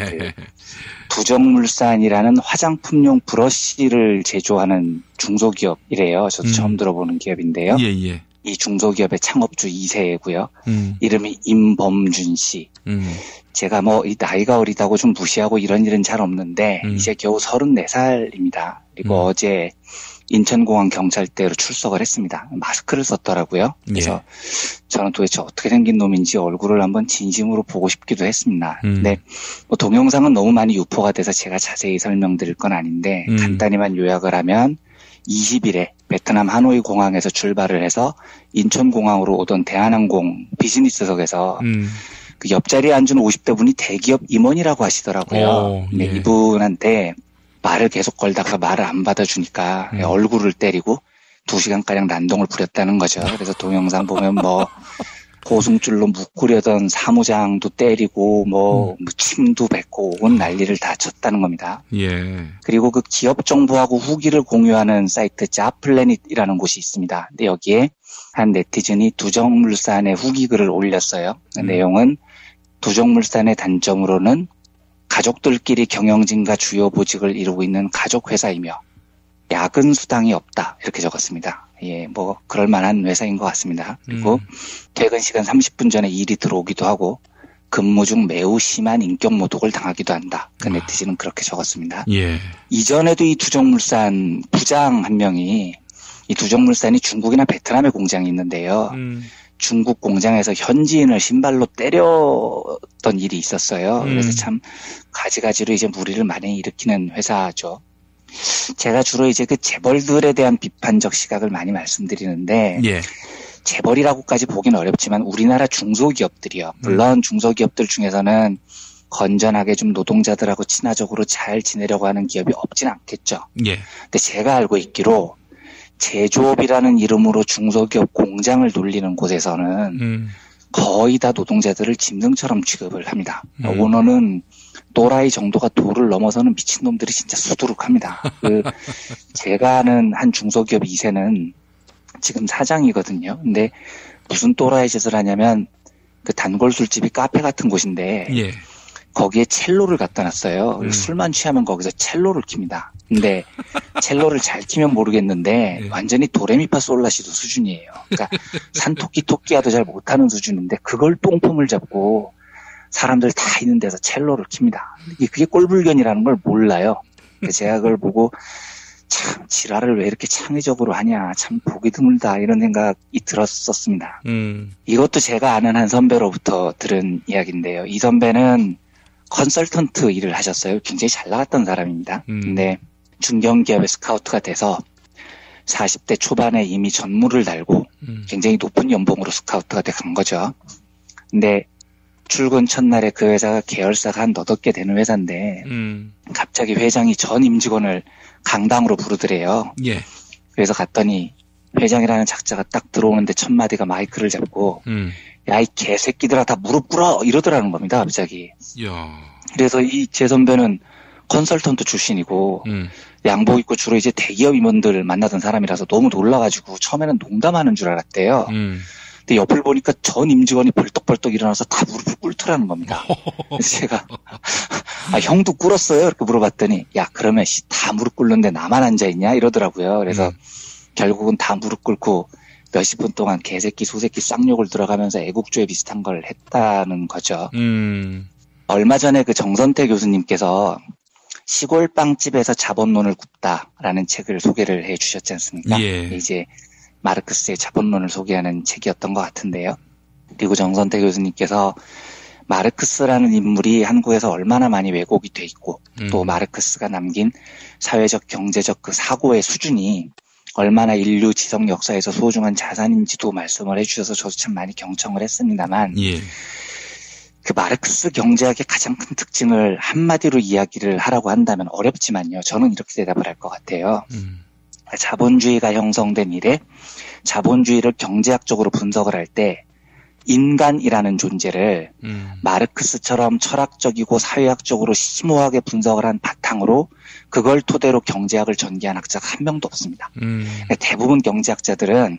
두정물산이라는 화장품용 브러쉬를 제조하는 중소기업이래요. 저도 처음 들어보는 기업인데요. 예. 이 중소기업의 창업주 2세고요. 이름이 임범준 씨. 제가 뭐 이 나이가 어리다고 좀 무시하고 이런 일은 잘 없는데 이제 겨우 34살입니다. 그리고 어제 인천공항 경찰대로 출석을 했습니다. 마스크를 썼더라고요. 그래서 저는 도대체 어떻게 생긴 놈인지 얼굴을 한번 진심으로 보고 싶기도 했습니다. 근데 뭐 동영상은 너무 많이 유포가 돼서 제가 자세히 설명드릴 건 아닌데 간단히만 요약을 하면 20일에 베트남 하노이 공항에서 출발을 해서 인천공항으로 오던 대한항공 비즈니스석에서 그 옆자리에 앉은 50대 분이 대기업 임원이라고 하시더라고요. 근데 이분한테 말을 계속 걸다가 말을 안 받아주니까 얼굴을 때리고 2시간가량 난동을 부렸다는 거죠. 그래서 동영상 보면 뭐 고승줄로 묶으려던 사무장도 때리고 뭐 침도 뱉고 온 난리를 다 쳤다는 겁니다. 예. 그리고 그 기업 정보하고 후기를 공유하는 사이트 자플래닛이라는 곳이 있습니다. 근데 여기에 한 네티즌이 두정물산의 후기 글을 올렸어요. 그 내용은 두정물산의 단점으로는 가족들끼리 경영진과 주요 보직을 이루고 있는 가족회사이며 야근 수당이 없다 이렇게 적었습니다. 예, 뭐 그럴 만한 회사인 것 같습니다. 그리고 퇴근 시간 30분 전에 일이 들어오기도 하고 근무 중 매우 심한 인격 모독을 당하기도 한다. 그 네티즌은 그렇게 적었습니다. 예. 이전에도 이 두정물산 부장 한 명이 이 두정물산이 중국이나 베트남에 공장이 있는데요. 중국 공장에서 현지인을 신발로 때렸던 일이 있었어요. 그래서 참 가지가지로 이제 무리를 많이 일으키는 회사죠. 제가 주로 이제 그 재벌들에 대한 비판적 시각을 많이 말씀드리는데, 예. 재벌이라고까지 보기는 어렵지만 우리나라 중소기업들이요. 물론 중소기업들 중에서는 건전하게 좀 노동자들하고 친화적으로 잘 지내려고 하는 기업이 없진 않겠죠. 예. 근데 제가 알고 있기로 제조업이라는 이름으로 중소기업 공장을 돌리는 곳에서는 거의 다 노동자들을 짐승처럼 취급을 합니다. 오너는 또라이 정도가 도를 넘어서는 미친놈들이 진짜 수두룩합니다. 제가 아는 한 중소기업 2세는 지금 사장이거든요. 근데 무슨 또라이 짓을 하냐면 그 단골 술집이 카페 같은 곳인데 예. 거기에 첼로를 갖다 놨어요. 술만 취하면 거기서 첼로를 킵니다. 근데 첼로를 잘 키면 모르겠는데 완전히 도레미파솔라시도 수준이에요. 그러니까 산토끼 토끼야도 잘 못하는 수준인데 그걸 똥폼을 잡고 사람들 다 있는 데서 첼로를 킵니다. 그게 꼴불견이라는 걸 몰라요. 제가 그걸 보고 참 지랄을 왜 이렇게 창의적으로 하냐, 참 보기 드물다 이런 생각이 들었었습니다. 이것도 제가 아는 한 선배로부터 들은 이야기인데요. 이 선배는 컨설턴트 일을 하셨어요. 굉장히 잘 나갔던 사람입니다. 근데 중견기업의 스카우트가 돼서 40대 초반에 이미 전무를 달고 굉장히 높은 연봉으로 스카우트가 된 거죠. 근데 출근 첫날에 그 회사가 계열사가 한 8개 되는 회사인데 갑자기 회장이 전 임직원을 강당으로 부르더래요. 예. 그래서 갔더니 회장이라는 작자가 딱 들어오는데 첫 마디가 마이크를 잡고 야, 이 개새끼들아 다 무릎 꿇어 이러더라는 겁니다. 갑자기. 야. 그래서 이 제 선배는 컨설턴트 출신이고 양복 입고 주로 이제 대기업 임원들 만나던 사람이라서 너무 놀라가지고 처음에는 농담하는 줄 알았대요. 근데 옆을 보니까 전 임직원이 벌떡벌떡 일어나서 다 무릎을 꿇더라는 겁니다. 그래서 제가 형도 꿇었어요? 이렇게 물어봤더니 야 그러면 다 무릎 꿇는데 나만 앉아있냐? 이러더라고요. 그래서 결국은 다 무릎 꿇고 몇십 분 동안 개새끼 소새끼 쌍욕을 들어가면서 애국주의 비슷한 걸 했다는 거죠. 얼마 전에 그 정선태 교수님께서 시골 빵집에서 자본론을 굽다라는 책을 소개를 해 주셨지 않습니까? 예. 이제 마르크스의 자본론을 소개하는 책이었던 것 같은데요. 그리고 정선태 교수님께서 마르크스라는 인물이 한국에서 얼마나 많이 왜곡이 돼 있고 또 마르크스가 남긴 사회적 경제적 그 사고의 수준이 얼마나 인류 지성 역사에서 소중한 자산인지도 말씀을 해주셔서 저도 참 많이 경청을 했습니다만 예. 그 마르크스 경제학의 가장 큰 특징을 한마디로 이야기를 하라고 한다면 어렵지만요. 저는 이렇게 대답을 할 것 같아요. 자본주의가 형성된 이래 자본주의를 경제학적으로 분석을 할 때 인간이라는 존재를 마르크스처럼 철학적이고 사회학적으로 심오하게 분석을 한 바탕으로 그걸 토대로 경제학을 전개한 학자가 한 명도 없습니다. 대부분 경제학자들은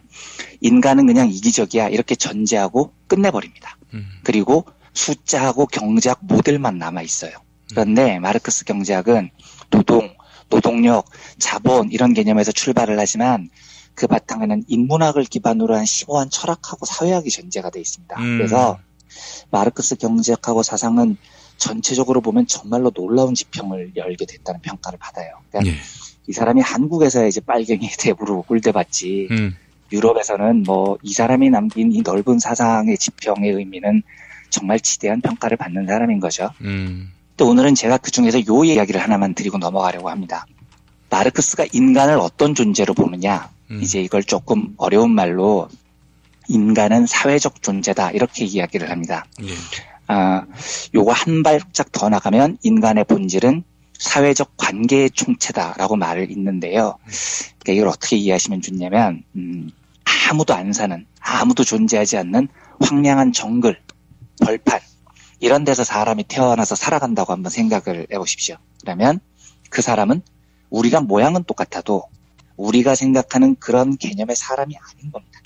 인간은 그냥 이기적이야 이렇게 전제하고 끝내버립니다. 그리고 숫자하고 경제학 모델만 남아있어요. 그런데 마르크스 경제학은 노동력, 자본 이런 개념에서 출발을 하지만 그 바탕에는 인문학을 기반으로 한 심오한 철학하고 사회학이 전제가 되어 있습니다. 그래서 마르크스 경제학하고 사상은 전체적으로 보면 정말로 놀라운 지평을 열게 됐다는 평가를 받아요. 그러니까 이 사람이 한국에서 이제 빨갱이 대부로 꿀대받지 유럽에서는 뭐 이 사람이 남긴 이 넓은 사상의 지평의 의미는 정말 지대한 평가를 받는 사람인 거죠. 또 오늘은 제가 그 중에서 요 이야기를 하나만 드리고 넘어가려고 합니다. 마르크스가 인간을 어떤 존재로 보느냐, 이제 이걸 조금 어려운 말로 인간은 사회적 존재다 이렇게 이야기를 합니다. 요거 한 발짝 더 나가면 인간의 본질은 사회적 관계의 총체다라고 말을 있는데요. 그러니까 이걸 어떻게 이해하시면 좋냐면 아무도 안 사는, 아무도 존재하지 않는 황량한 정글, 벌판 이런 데서 사람이 태어나서 살아간다고 한번 생각을 해보십시오. 그러면 그 사람은 우리가 모양은 똑같아도 우리가 생각하는 그런 개념의 사람이 아닌 겁니다.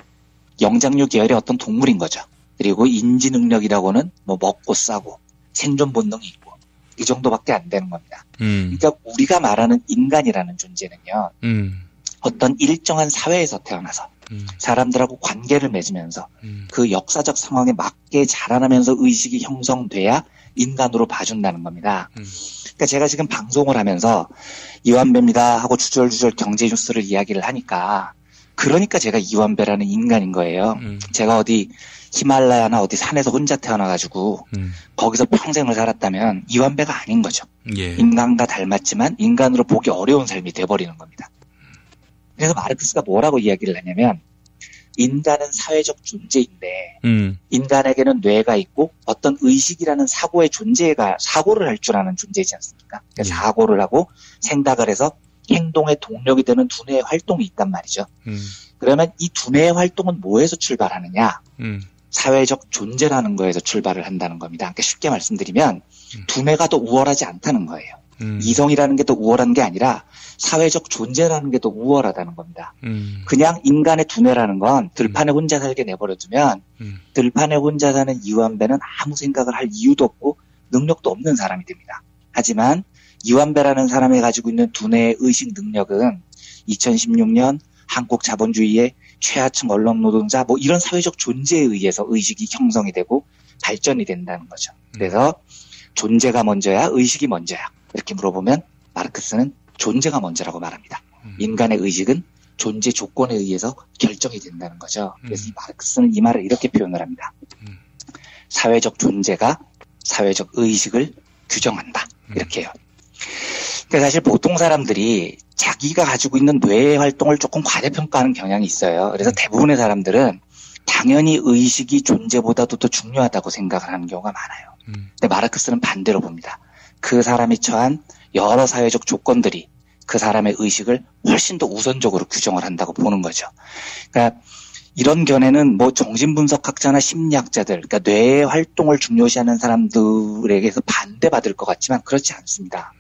영장류 계열의 어떤 동물인 거죠. 그리고 인지 능력이라고는 뭐 먹고 싸고 생존 본능이 있고 이 정도밖에 안 되는 겁니다. 그러니까 우리가 말하는 인간이라는 존재는요. 어떤 일정한 사회에서 태어나서 사람들하고 관계를 맺으면서 그 역사적 상황에 맞게 자라나면서 의식이 형성돼야 인간으로 봐준다는 겁니다. 그러니까 제가 지금 방송을 하면서 이완배입니다 하고 주절주절 경제 뉴스를 이야기를 하니까 그러니까 제가 이완배라는 인간인 거예요. 제가 어디 히말라야나 어디 산에서 혼자 태어나가지고 거기서 평생을 살았다면 이완배가 아닌 거죠. 예. 인간과 닮았지만 인간으로 보기 어려운 삶이 돼버리는 겁니다. 그래서 마르크스가 뭐라고 이야기를 하냐면 인간은 사회적 존재인데 인간에게는 뇌가 있고 어떤 의식이라는 사고의 존재가 사고를 할 줄 아는 존재이지 않습니까? 그러니까 사고를 하고 생각을 해서 행동의 동력이 되는 두뇌의 활동이 있단 말이죠. 그러면 이 두뇌의 활동은 뭐에서 출발하느냐? 사회적 존재라는 거에서 출발을 한다는 겁니다. 그러니까 쉽게 말씀드리면 두뇌가 더 우월하지 않다는 거예요. 이성이라는 게 더 우월한 게 아니라 사회적 존재라는 게 더 우월하다는 겁니다. 그냥 인간의 두뇌라는 건 들판에 혼자 살게 내버려두면 들판에 혼자 사는 이완배는 아무 생각을 할 이유도 없고 능력도 없는 사람이 됩니다. 하지만 이완배라는 사람이 가지고 있는 두뇌의 의식 능력은 2016년 한국 자본주의의 최하층 언론 노동자 뭐 이런 사회적 존재에 의해서 의식이 형성이 되고 발전이 된다는 거죠. 그래서 존재가 먼저야 의식이 먼저야 이렇게 물어보면 마르크스는 존재가 먼저라고 말합니다. 인간의 의식은 존재 조건에 의해서 결정이 된다는 거죠. 그래서 이 마르크스는 이 말을 이렇게 표현을 합니다. 사회적 존재가 사회적 의식을 규정한다. 이렇게 해요. 그러니까 사실 보통 사람들이 자기가 가지고 있는 뇌의 활동을 조금 과대평가하는 경향이 있어요. 그래서 대부분의 사람들은 당연히 의식이 존재보다도 더 중요하다고 생각을 하는 경우가 많아요. 근데 마르크스는 반대로 봅니다. 그 사람이 처한 여러 사회적 조건들이 그 사람의 의식을 훨씬 더 우선적으로 규정을 한다고 보는 거죠. 그러니까 이런 견해는 뭐 정신분석학자나 심리학자들, 그러니까 뇌의 활동을 중요시하는 사람들에게서 반대받을 것 같지만 그렇지 않습니다.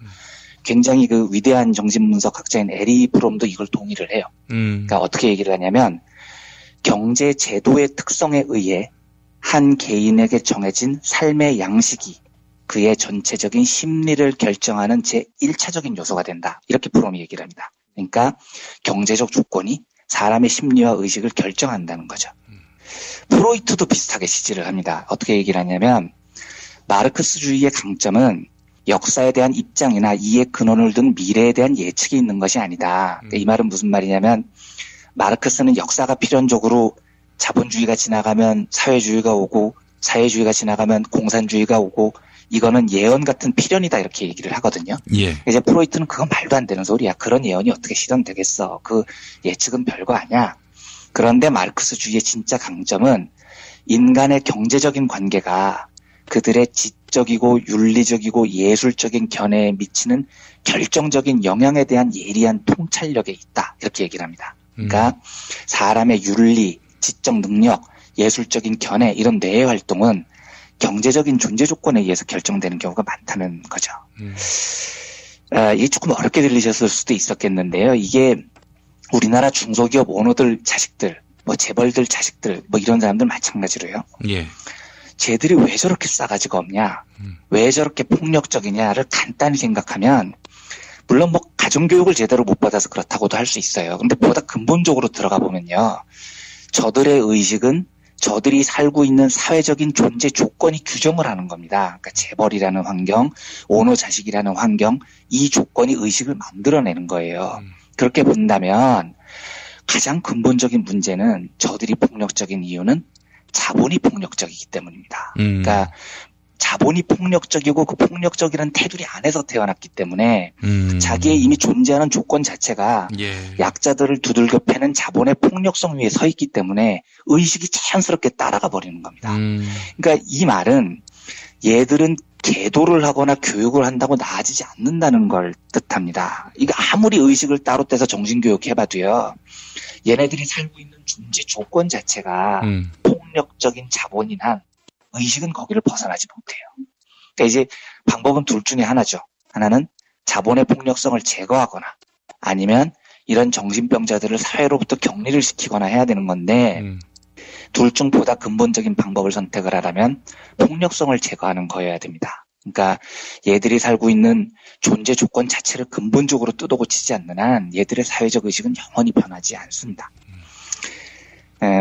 굉장히 그 위대한 정신분석학자인 에리 프롬도 이걸 동의를 해요. 그러니까 어떻게 얘기를 하냐면 경제 제도의 특성에 의해 한 개인에게 정해진 삶의 양식이 그의 전체적인 심리를 결정하는 제1차적인 요소가 된다. 이렇게 프롬이 얘기를 합니다. 그러니까 경제적 조건이 사람의 심리와 의식을 결정한다는 거죠. 프로이트도 비슷하게 지지를 합니다. 어떻게 얘기를 하냐면 마르크스주의의 강점은 역사에 대한 입장이나 이의 근원을 둔 미래에 대한 예측이 있는 것이 아니다. 그러니까 이 말은 무슨 말이냐면 마르크스는 역사가 필연적으로 자본주의가 지나가면 사회주의가 오고 사회주의가 지나가면 공산주의가 오고 이거는 예언 같은 필연이다 이렇게 얘기를 하거든요. 예. 이제 프로이트는 그건 말도 안 되는 소리야. 그런 예언이 어떻게 실현되겠어. 그 예측은 별거 아니야. 그런데 마르크스주의의 진짜 강점은 인간의 경제적인 관계가 그들의 지적이고 윤리적이고 예술적인 견해에 미치는 결정적인 영향에 대한 예리한 통찰력에 있다. 이렇게 얘기를 합니다. 그러니까 사람의 윤리, 지적 능력, 예술적인 견해 이런 뇌의 활동은 경제적인 존재 조건에 의해서 결정되는 경우가 많다는 거죠. 이게 조금 어렵게 들리셨을 수도 있었겠는데요. 이게 우리나라 중소기업 오너들 자식들, 뭐 재벌들 자식들, 뭐 이런 사람들 마찬가지로요. 예. 쟤들이 왜 저렇게 싸가지가 없냐, 왜 저렇게 폭력적이냐를 간단히 생각하면 물론 뭐 가정교육을 제대로 못 받아서 그렇다고도 할 수 있어요. 근데 보다 근본적으로 들어가 보면요. 저들의 의식은 저들이 살고 있는 사회적인 존재 조건이 규정을 하는 겁니다. 그러니까 재벌이라는 환경, 오너 자식이라는 환경, 이 조건이 의식을 만들어내는 거예요. 그렇게 본다면 가장 근본적인 문제는 저들이 폭력적인 이유는 자본이 폭력적이기 때문입니다. 그러니까 자본이 폭력적이고 그 폭력적이라는 테두리 안에서 태어났기 때문에 자기의 이미 존재하는 조건 자체가 약자들을 두들겨 패는 자본의 폭력성 위에 서 있기 때문에 의식이 자연스럽게 따라가 버리는 겁니다. 그러니까 이 말은 얘들은 계도를 하거나 교육을 한다고 나아지지 않는다는 걸 뜻합니다. 이거 아무리 의식을 따로 떼서 정신교육 해봐도요. 얘네들이 살고 있는 존재 조건 자체가 폭력적인 자본인 한 의식은 거기를 벗어나지 못해요. 그러니까 이제 방법은 둘 중에 하나죠. 하나는 자본의 폭력성을 제거하거나 아니면 이런 정신병자들을 사회로부터 격리를 시키거나 해야 되는 건데 둘 중 보다 근본적인 방법을 선택을 하라면 폭력성을 제거하는 거여야 됩니다. 그러니까 얘들이 살고 있는 존재 조건 자체를 근본적으로 뜯어 고치지 않는 한 얘들의 사회적 의식은 영원히 변하지 않습니다.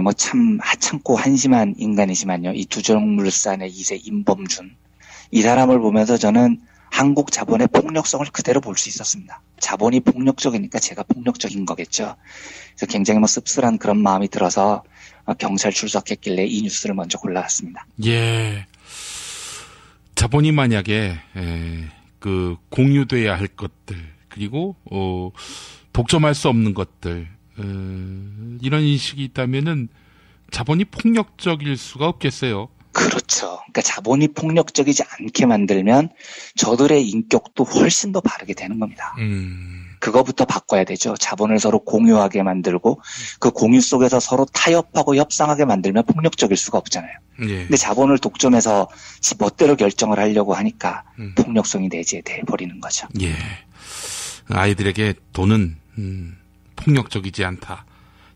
뭐 참 하찮고 한심한 인간이지만요. 이 두정물산의 2세 임범준. 이 사람을 보면서 저는 한국 자본의 폭력성을 그대로 볼 수 있었습니다. 자본이 폭력적이니까 제가 폭력적인 거겠죠. 그래서 굉장히 뭐 씁쓸한 그런 마음이 들어서 경찰 출석했길래 이 뉴스를 먼저 골라왔습니다. 예. 자본이 만약에 그 공유돼야 할 것들 그리고 독점할 수 없는 것들 이런 인식이 있다면은 자본이 폭력적일 수가 없겠어요. 그렇죠. 그러니까 자본이 폭력적이지 않게 만들면 저들의 인격도 훨씬 더 바르게 되는 겁니다. 그거부터 바꿔야 되죠. 자본을 서로 공유하게 만들고 그 공유 속에서 서로 타협하고 협상하게 만들면 폭력적일 수가 없잖아요. 예. 근데 자본을 독점해서 지 멋대로 결정을 하려고 하니까 폭력성이 내재돼 버리는 거죠. 예. 아이들에게 돈은 폭력적이지 않다.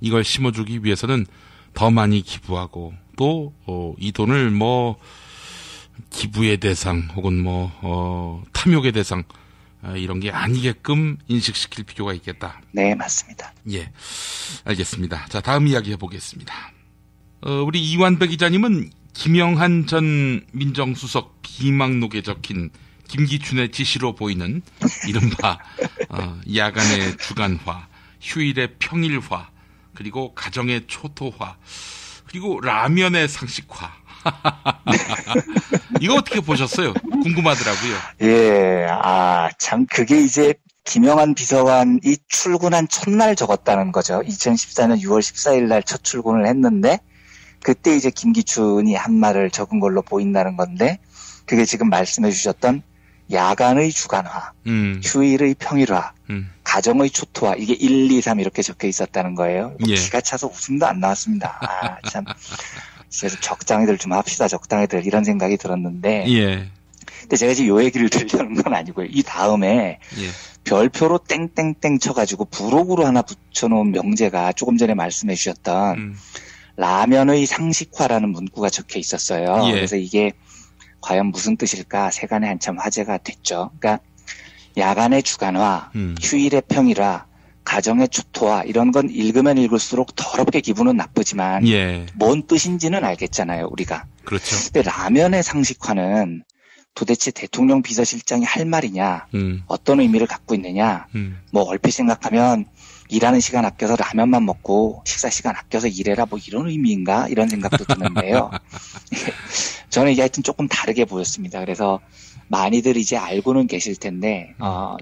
이걸 심어주기 위해서는 더 많이 기부하고 또 이 돈을 뭐 기부의 대상 혹은 뭐 탐욕의 대상 이런 게 아니게끔 인식시킬 필요가 있겠다. 네, 맞습니다. 예, 알겠습니다. 자, 다음 이야기 해보겠습니다. 우리 이완배 기자님은 김영한 전 민정수석 비망록에 적힌 김기춘의 지시로 보이는 이른바 야간의 주간화, 휴일의 평일화, 그리고 가정의 초토화, 그리고 라면의 상식화. 이거 어떻게 보셨어요? 궁금하더라고요. 예, 참 그게 이제 김영한 비서관이 출근한 첫날 적었다는 거죠. 2014년 6월 14일 날 첫 출근을 했는데 그때 이제 김기춘이 한 말을 적은 걸로 보인다는 건데 그게 지금 말씀해 주셨던 야간의 주간화, 휴일의 평일화, 가정의 초토화, 이게 1, 2, 3 이렇게 적혀 있었다는 거예요. 예. 기가 차서 웃음도 안 나왔습니다. 참. 그래서 적당히들 좀 합시다, 적당히들 이런 생각이 들었는데. 예. 근데 제가 지금 요 얘기를 들려는 건 아니고요. 이 다음에 별표로 땡땡땡 쳐가지고 부록으로 하나 붙여놓은 명제가 조금 전에 말씀해 주셨던 라면의 상식화라는 문구가 적혀 있었어요. 예. 그래서 이게 과연 무슨 뜻일까 세간에 한참 화제가 됐죠. 그러니까 야간의 주간화, 휴일의 평일화, 가정의 초토화 이런 건 읽으면 읽을수록 더럽게 기분은 나쁘지만 뭔 뜻인지는 알겠잖아요, 우리가. 그렇죠. 근데 라면의 상식화는 도대체 대통령 비서실장이 할 말이냐, 어떤 의미를 갖고 있느냐, 뭐 얼핏 생각하면 일하는 시간 아껴서 라면만 먹고 식사 시간 아껴서 일해라 뭐 이런 의미인가 이런 생각도 드는데요. 저는 이게 하여튼 조금 다르게 보였습니다. 그래서 많이들 이제 알고는 계실 텐데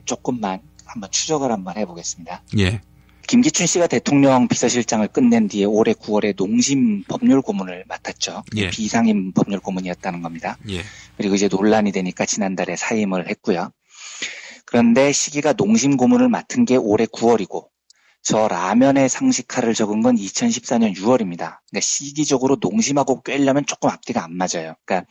조금만 한번 추적을 한번 해보겠습니다. 예. 김기춘 씨가 대통령 비서실장을 끝낸 뒤에 올해 9월에 농심 법률 고문을 맡았죠. 예. 비상임 법률 고문이었다는 겁니다. 예. 그리고 이제 논란이 되니까 지난달에 사임을 했고요. 그런데 시기가 농심 고문을 맡은 게 올해 9월이고 저 라면의 상식화를 적은 건 2014년 6월입니다. 그러니까 시기적으로 농심하고 꿰려면 조금 앞뒤가 안 맞아요. 그러니까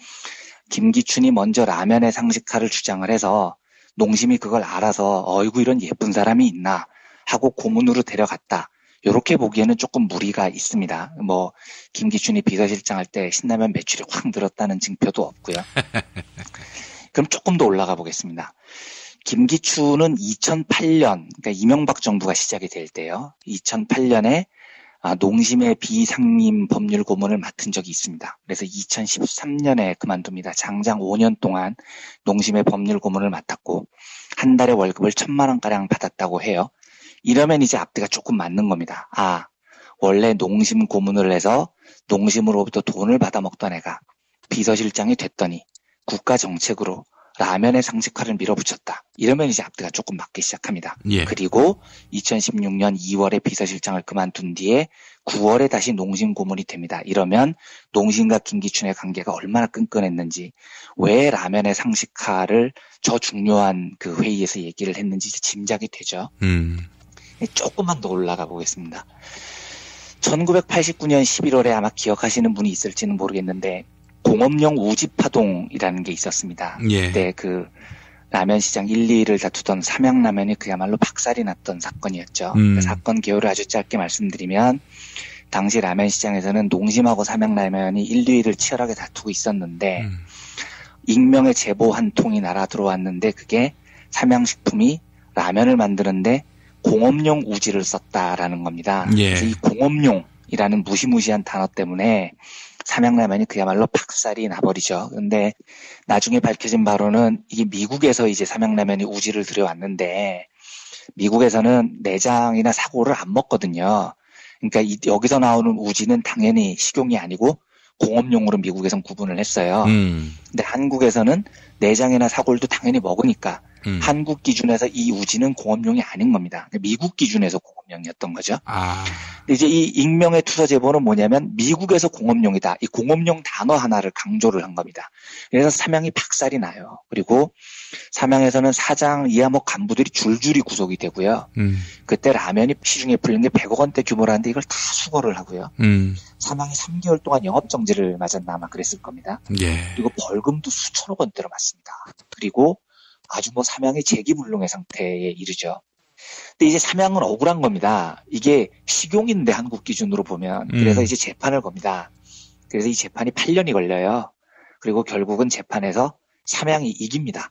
김기춘이 먼저 라면의 상식화를 주장을 해서 농심이 그걸 알아서 어이구 이런 예쁜 사람이 있나 하고 고문으로 데려갔다. 이렇게 보기에는 조금 무리가 있습니다. 뭐 김기춘이 비서실장 할 때 신라면 매출이 확 늘었다는 증표도 없고요. 그럼 조금 더 올라가 보겠습니다. 김기춘은 2008년, 그러니까 이명박 정부가 시작이 될 때요. 2008년에 농심의 비상임 법률 고문을 맡은 적이 있습니다. 그래서 2013년에 그만둡니다. 장장 5년 동안 농심의 법률 고문을 맡았고 한 달에 월급을 1,000만 원가량 받았다고 해요. 이러면 이제 앞뒤가 조금 맞는 겁니다. 원래 농심 고문을 해서 농심으로부터 돈을 받아먹던 애가 비서실장이 됐더니 국가 정책으로 라면에 상식화를 밀어붙였다. 이러면 이제 앞뒤가 조금 맞기 시작합니다. 예. 그리고 2016년 2월에 비서실장을 그만둔 뒤에 9월에 다시 농심 고문이 됩니다. 이러면 농심과 김기춘의 관계가 얼마나 끈끈했는지, 왜 라면의 상식화를 저 중요한 그 회의에서 얘기를 했는지 짐작이 되죠. 조금만 더 올라가 보겠습니다. 1989년 11월에 아마 기억하시는 분이 있을지는 모르겠는데 공업용 우지파동이라는 게 있었습니다. 예. 그때 그 라면 시장 1, 2위를 다투던 삼양라면이 그야말로 박살이 났던 사건이었죠. 그 사건 개요를 아주 짧게 말씀드리면 당시 라면 시장에서는 농심하고 삼양라면이 1, 2위를 치열하게 다투고 있었는데 익명의 제보 한 통이 날아 들어왔는데 그게 삼양식품이 라면을 만드는데 공업용 우지를 썼다라는 겁니다. 예. 그래서 이 공업용이라는 무시무시한 단어 때문에 삼양라면이 그야말로 박살이 나버리죠. 그런데 나중에 밝혀진 바로는 이게 미국에서 이제 삼양라면이 우지를 들여왔는데 미국에서는 내장이나 사골을 안 먹거든요. 그러니까 여기서 나오는 우지는 당연히 식용이 아니고 공업용으로 미국에선 구분을 했어요. 근데 한국에서는 내장이나 사골도 당연히 먹으니까 한국 기준에서 이 우지는 공업용이 아닌 겁니다. 미국 기준에서 공업용이었던 거죠. 근데 이제 이 익명의 투서 제보는 뭐냐면 미국에서 공업용이다. 이 공업용 단어 하나를 강조를 한 겁니다. 그래서 삼양이 박살이 나요. 그리고 삼양에서는 사장 이하 뭐 간부들이 줄줄이 구속이 되고요. 그때 라면이 시중에 풀린 게 100억 원대 규모라는데 이걸 다 수거를 하고요. 삼양이 3개월 동안 영업정지를 맞았나 아마 그랬을 겁니다. 예. 그리고 벌금도 수천억 원대로 맞습니다. 그리고 아주 뭐 삼양이 재기불능의 상태에 이르죠. 근데 이제 삼양은 억울한 겁니다. 이게 식용인데 한국 기준으로 보면. 그래서 이제 재판을 겁니다. 그래서 이 재판이 8년이 걸려요. 그리고 결국은 재판에서 삼양이 이깁니다.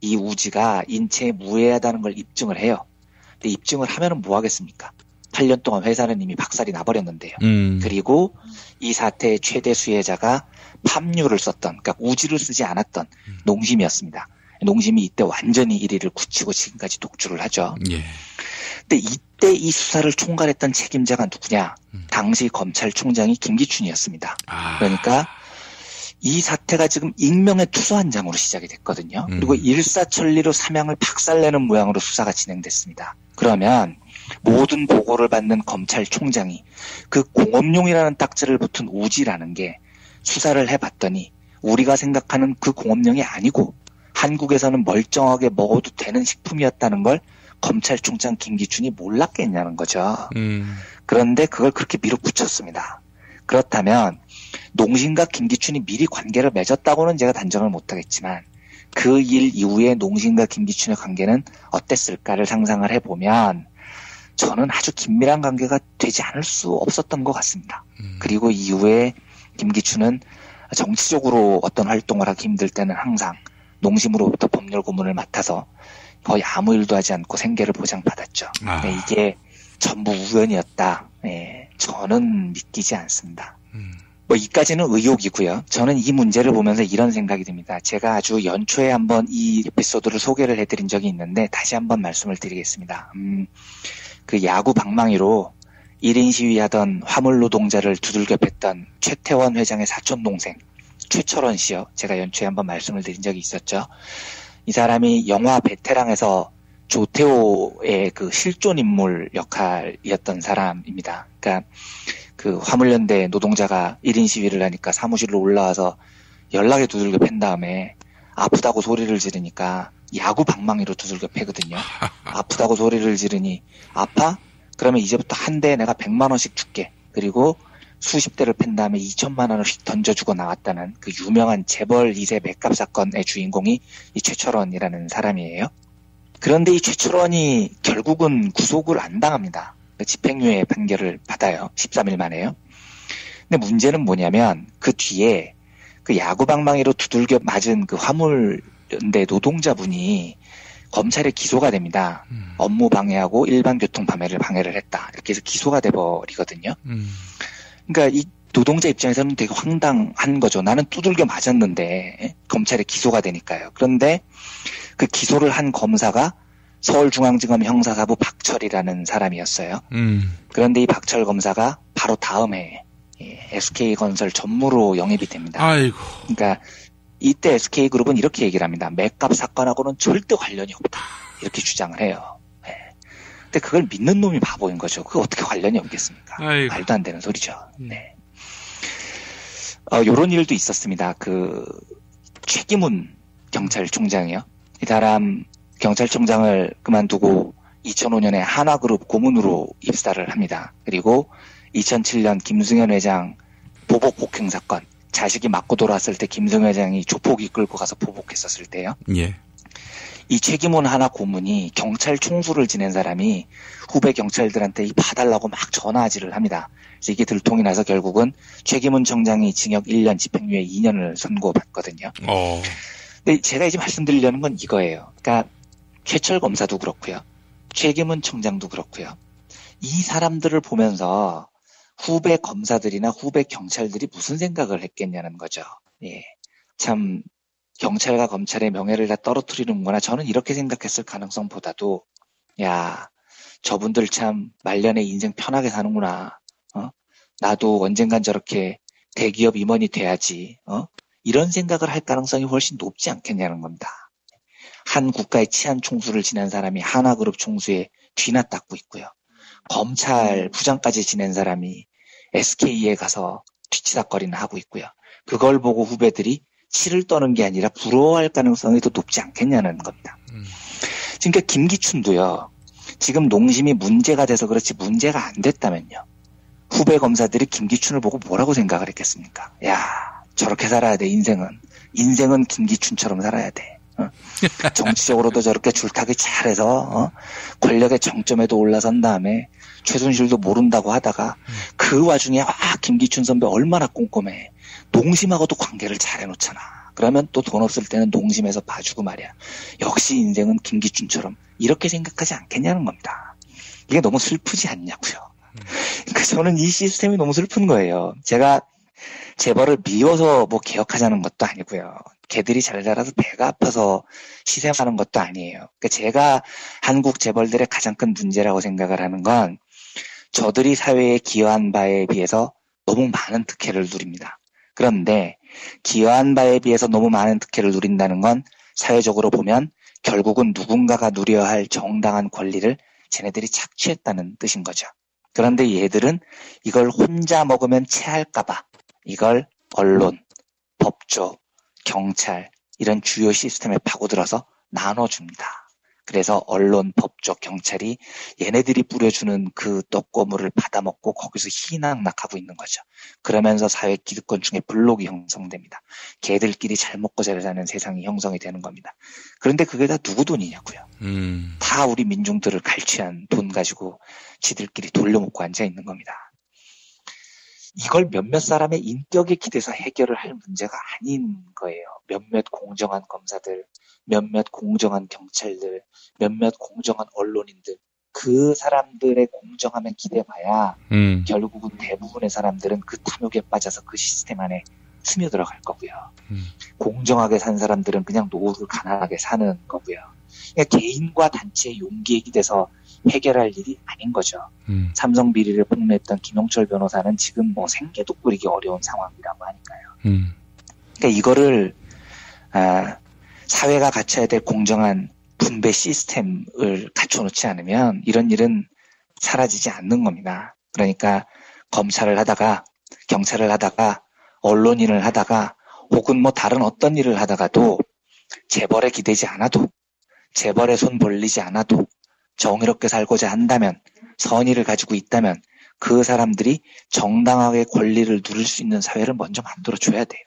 이 우지가 인체에 무해하다는 걸 입증을 해요. 근데 입증을 하면은 뭐 하겠습니까? 8년 동안 회사는 이미 박살이 나버렸는데요. 그리고 이 사태의 최대 수혜자가 팜유를 썼던, 그러니까 우지를 쓰지 않았던 농심이었습니다. 농심이 이때 완전히 1위를 굳히고 지금까지 독주를 하죠. 예. 근데 이때 이 수사를 총괄했던 책임자가 누구냐? 당시 검찰총장이 김기춘이었습니다. 그러니까 이 사태가 지금 익명의 투서 한 장으로 시작이 됐거든요. 그리고 일사천리로 삼양을 박살내는 모양으로 수사가 진행됐습니다. 그러면 모든 보고를 받는 검찰총장이 그 공업용이라는 딱지를 붙은 우지라는 게 수사를 해봤더니 우리가 생각하는 그 공업용이 아니고 한국에서는 멀쩡하게 먹어도 되는 식품이었다는 걸 검찰총장 김기춘이 몰랐겠냐는 거죠. 그런데 그걸 그렇게 밀어붙였습니다. 그렇다면 농심과 김기춘이 미리 관계를 맺었다고는 제가 단정을 못하겠지만 그 일 이후에 농심과 김기춘의 관계는 어땠을까를 상상을 해보면 저는 아주 긴밀한 관계가 되지 않을 수 없었던 것 같습니다. 그리고 이후에 김기춘은 정치적으로 어떤 활동을 하기 힘들 때는 항상 농심으로부터 법률 고문을 맡아서 거의 아무 일도 하지 않고 생계를 보장받았죠. 이게 전부 우연이었다. 저는 믿기지 않습니다. 뭐 이까지는 의혹이고요. 저는 이 문제를 보면서 이런 생각이 듭니다. 제가 아주 연초에 한번 이 에피소드를 소개를 해드린 적이 있는데 다시 한번 말씀을 드리겠습니다. 그 야구 방망이로 1인 시위하던 화물 노동자를 두들겨 팼던 최태원 회장의 사촌 동생 최철원 씨요. 제가 연초에 한번 말씀을 드린 적이 있었죠. 이 사람이 영화 베테랑에서 조태호의 그 실존 인물 역할이었던 사람입니다. 그러니까 그 화물연대 노동자가 1인 시위를 하니까 사무실로 올라와서 연락에 두들겨 팬 다음에 아프다고 소리를 지르니까 야구 방망이로 두들겨 패거든요. 아프다고 소리를 지르니 아파? 그러면 이제부터 한 대에 내가 100만 원씩 줄게. 그리고 수십 대를 팬 다음에 2천만 원을 휙 던져주고 나왔다는 그 유명한 재벌 2세 맥갑 사건의 주인공이 이 최철원이라는 사람이에요. 그런데 이 최철원이 결국은 구속을 안 당합니다. 집행유예 판결을 받아요. 13일 만에요. 근데 문제는 뭐냐면 그 뒤에 그 야구방망이로 두들겨 맞은 그 화물연대 노동자분이 검찰에 기소가 됩니다. 업무 방해하고 일반 교통 방해를 했다. 이렇게 해서 기소가 돼버리거든요. 그러니까 이 노동자 입장에서는 되게 황당한 거죠. 나는 두들겨 맞았는데 검찰에 기소가 되니까요. 그런데 그 기소를 한 검사가 서울중앙지검 형사사부 박철이라는 사람이었어요. 그런데 이 박철 검사가 바로 다음 해에 SK건설 전무로 영입이 됩니다. 아이고. 그러니까 이때 SK그룹은 이렇게 얘기를 합니다. 맥갑 사건하고는 절대 관련이 없다. 이렇게 주장을 해요. 네. 근데 그걸 믿는 놈이 바보인 거죠. 그게 어떻게 관련이 없겠습니까? 아이고. 말도 안 되는 소리죠. 네. 요런 일도 있었습니다. 최기문 경찰총장이요. 이 사람 경찰청장을 그만두고 2005년에 한화그룹 고문으로 입사를 합니다. 그리고 2007년 김승현 회장 보복 폭행 사건, 자식이 맞고 돌아왔을 때 김승현 회장이 조폭이 끌고 가서 보복했었을 때요. 예. 이 최기문 한화 고문이 경찰 총수를 지낸 사람이 후배 경찰들한테 봐달라고 막 전화질을 합니다. 그래서 이게 들통이 나서 결국은 최기문 청장이 징역 1년, 집행유예 2년을 선고받거든요. 근데 제가 이제 말씀드리려는 건 이거예요. 그러니까 최철 검사도 그렇고요. 최기문 청장도 그렇고요. 이 사람들을 보면서 후배 검사들이나 후배 경찰들이 무슨 생각을 했겠냐는 거죠. 예. 참 경찰과 검찰의 명예를 다 떨어뜨리는구나. 저는 이렇게 생각했을 가능성보다도 야, 저분들 참 말년에 인생 편하게 사는구나. 나도 언젠간 저렇게 대기업 임원이 돼야지. 이런 생각을 할 가능성이 훨씬 높지 않겠냐는 겁니다. 한 국가의 치안 총수를 지낸 사람이 한화그룹 총수의 뒤나 닦고 있고요. 검찰 부장까지 지낸 사람이 SK에 가서 뒤치다거리나 하고 있고요. 그걸 보고 후배들이 치를 떠는 게 아니라 부러워할 가능성이 더 높지 않겠냐는 겁니다. 그러니까 김기춘도요. 지금 농심이 문제가 돼서 그렇지 문제가 안 됐다면요. 후배 검사들이 김기춘을 보고 뭐라고 생각을 했겠습니까? 야, 저렇게 살아야 돼, 인생은. 인생은 김기춘처럼 살아야 돼. 정치적으로도 저렇게 줄타기 잘해서 권력의 정점에도 올라선 다음에 최순실도 모른다고 하다가 그 와중에 김기춘 선배 얼마나 꼼꼼해. 농심하고도 관계를 잘 해놓잖아. 그러면 또 돈 없을 때는 농심에서 봐주고 말이야. 역시 인생은 김기춘처럼 이렇게 생각하지 않겠냐는 겁니다. 이게 너무 슬프지 않냐고요. 그러니까 저는 이 시스템이 너무 슬픈 거예요. 제가 재벌을 미워서 뭐 개혁하자는 것도 아니고요. 걔들이 잘 자라서 배가 아파서 시샘하는 것도 아니에요. 그러니까 제가 한국 재벌들의 가장 큰 문제라고 생각을 하는 건 저들이 사회에 기여한 바에 비해서 너무 많은 특혜를 누립니다. 그런데 기여한 바에 비해서 너무 많은 특혜를 누린다는 건 사회적으로 보면 결국은 누군가가 누려야 할 정당한 권리를 쟤네들이 착취했다는 뜻인 거죠. 그런데 얘들은 이걸 혼자 먹으면 체할까봐 이걸 언론, 법조, 경찰 이런 주요 시스템에 파고들어서 나눠줍니다. 그래서 언론, 법조, 경찰이 얘네들이 뿌려주는 그 떡고물을 받아먹고 거기서 희낙낙하고 있는 거죠. 그러면서 사회 기득권층의 블록이 형성됩니다. 걔들끼리 잘 먹고 잘 사는 세상이 형성이 되는 겁니다. 그런데 그게 다 누구 돈이냐고요. 다 우리 민중들을 갈취한 돈 가지고 지들끼리 돌려먹고 앉아있는 겁니다. 이걸 몇몇 사람의 인격에 기대서 해결을 할 문제가 아닌 거예요. 몇몇 공정한 검사들, 몇몇 공정한 경찰들, 몇몇 공정한 언론인들, 그 사람들의 공정함에 기대봐야 결국은 대부분의 사람들은 그 탐욕에 빠져서 그 시스템 안에 스며들어갈 거고요. 공정하게 산 사람들은 그냥 노후를 가난하게 사는 거고요. 그러니까 개인과 단체의 용기에 기대서 해결할 일이 아닌 거죠. 삼성 비리를 폭로했던 김용철 변호사는 지금 뭐 생계도 꾸리기 어려운 상황이라고 하니까요. 그러니까 이거를 사회가 갖춰야 될 공정한 분배 시스템을 갖춰놓지 않으면 이런 일은 사라지지 않는 겁니다. 그러니까 검찰을 하다가 경찰을 하다가 언론인을 하다가 혹은 뭐 다른 어떤 일을 하다가도 재벌에 기대지 않아도 재벌에 손 벌리지 않아도 정의롭게 살고자 한다면 선의를 가지고 있다면 그 사람들이 정당하게 권리를 누릴 수 있는 사회를 먼저 만들어줘야 돼요.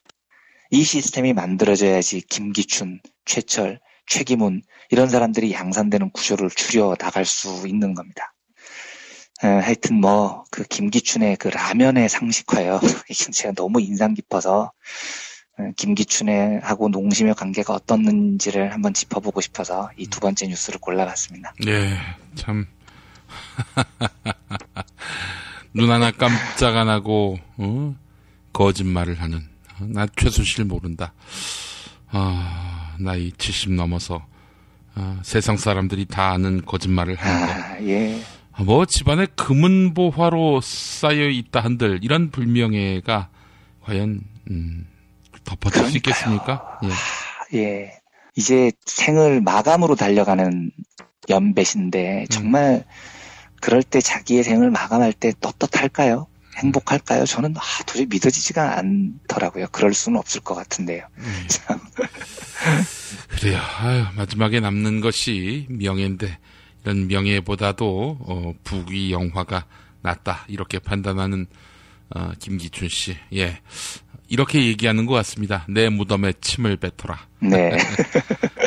이 시스템이 만들어져야지 김기춘, 최철, 최기문 이런 사람들이 양산되는 구조를 줄여 나갈 수 있는 겁니다. 하여튼 뭐 그 김기춘의 그 라면의 상식화요. 제가 너무 인상 깊어서 김기춘의 하고 농심의 관계가 어떻는지를 한번 짚어보고 싶어서 이 두 번째 뉴스를 골라봤습니다. 네, 참 눈 하나 깜짝 안 하고 거짓말을 하는 나 최순실 모른다. 나이 70 넘어서 세상 사람들이 다 아는 거짓말을 하는 거. 예. 뭐 집안에 금은보화로 쌓여 있다 한들 이런 불명예가 과연 덮어줄 수 있겠습니까? 예. 예. 이제 생을 마감으로 달려가는 연배신데 정말 그럴 때 자기의 생을 마감할 때 떳떳할까요? 행복할까요? 저는 도저히 믿어지지가 않더라고요. 그럴 수는 없을 것 같은데요. 참. 그래요. 아유, 마지막에 남는 것이 명예인데 이런 명예보다도 부귀 영화가 낫다 이렇게 판단하는 김기춘 씨. 예. 이렇게 얘기하는 것 같습니다. 내 무덤에 침을 뱉어라. 네.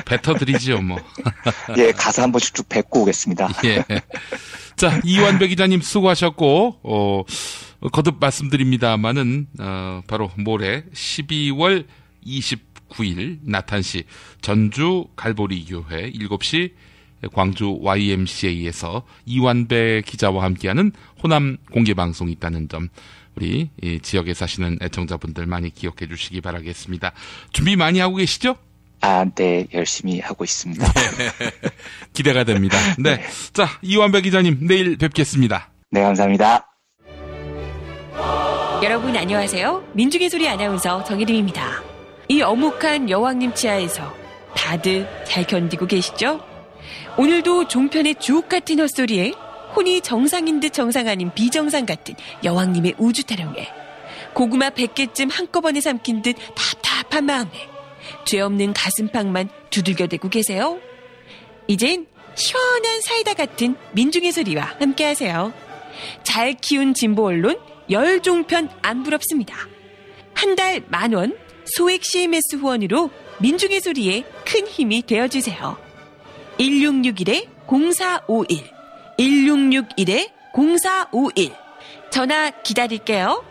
뱉어드리죠, 뭐. 예, 가서 한 번씩 쭉 뱉고 오겠습니다. 예. 자, 이완배 기자님 수고하셨고, 거듭 말씀드립니다만은, 바로 모레 12월 29일 나탄시 전주 갈보리교회 7시 광주 YMCA에서 이완배 기자와 함께하는 호남 공개방송이 있다는 점, 우리 이 지역에 사시는 애청자분들 많이 기억해 주시기 바라겠습니다. 준비 많이 하고 계시죠? 네, 열심히 하고 있습니다. 기대가 됩니다. 네. 자, 이완배 기자님, 내일 뵙겠습니다. 네, 감사합니다. 여러분 안녕하세요. 민중의 소리 아나운서 정혜림입니다. 이 어묵한 여왕님 치하에서 다들 잘 견디고 계시죠? 오늘도 종편의 주옥 같은 헛소리에 혼이 정상인 듯 정상 아닌 비정상 같은 여왕님의 우주 타령에 고구마 100개쯤 한꺼번에 삼킨 듯 답답한 마음에 죄 없는 가슴팍만 두들겨대고 계세요. 이젠 시원한 사이다 같은 민중의 소리와 함께하세요. 잘 키운 진보 언론 열종편 안 부럽습니다. 한 달 10,000원 소액 CMS 후원으로 민중의 소리에 큰 힘이 되어주세요. 1661-0451 1661-0451 전화 기다릴게요.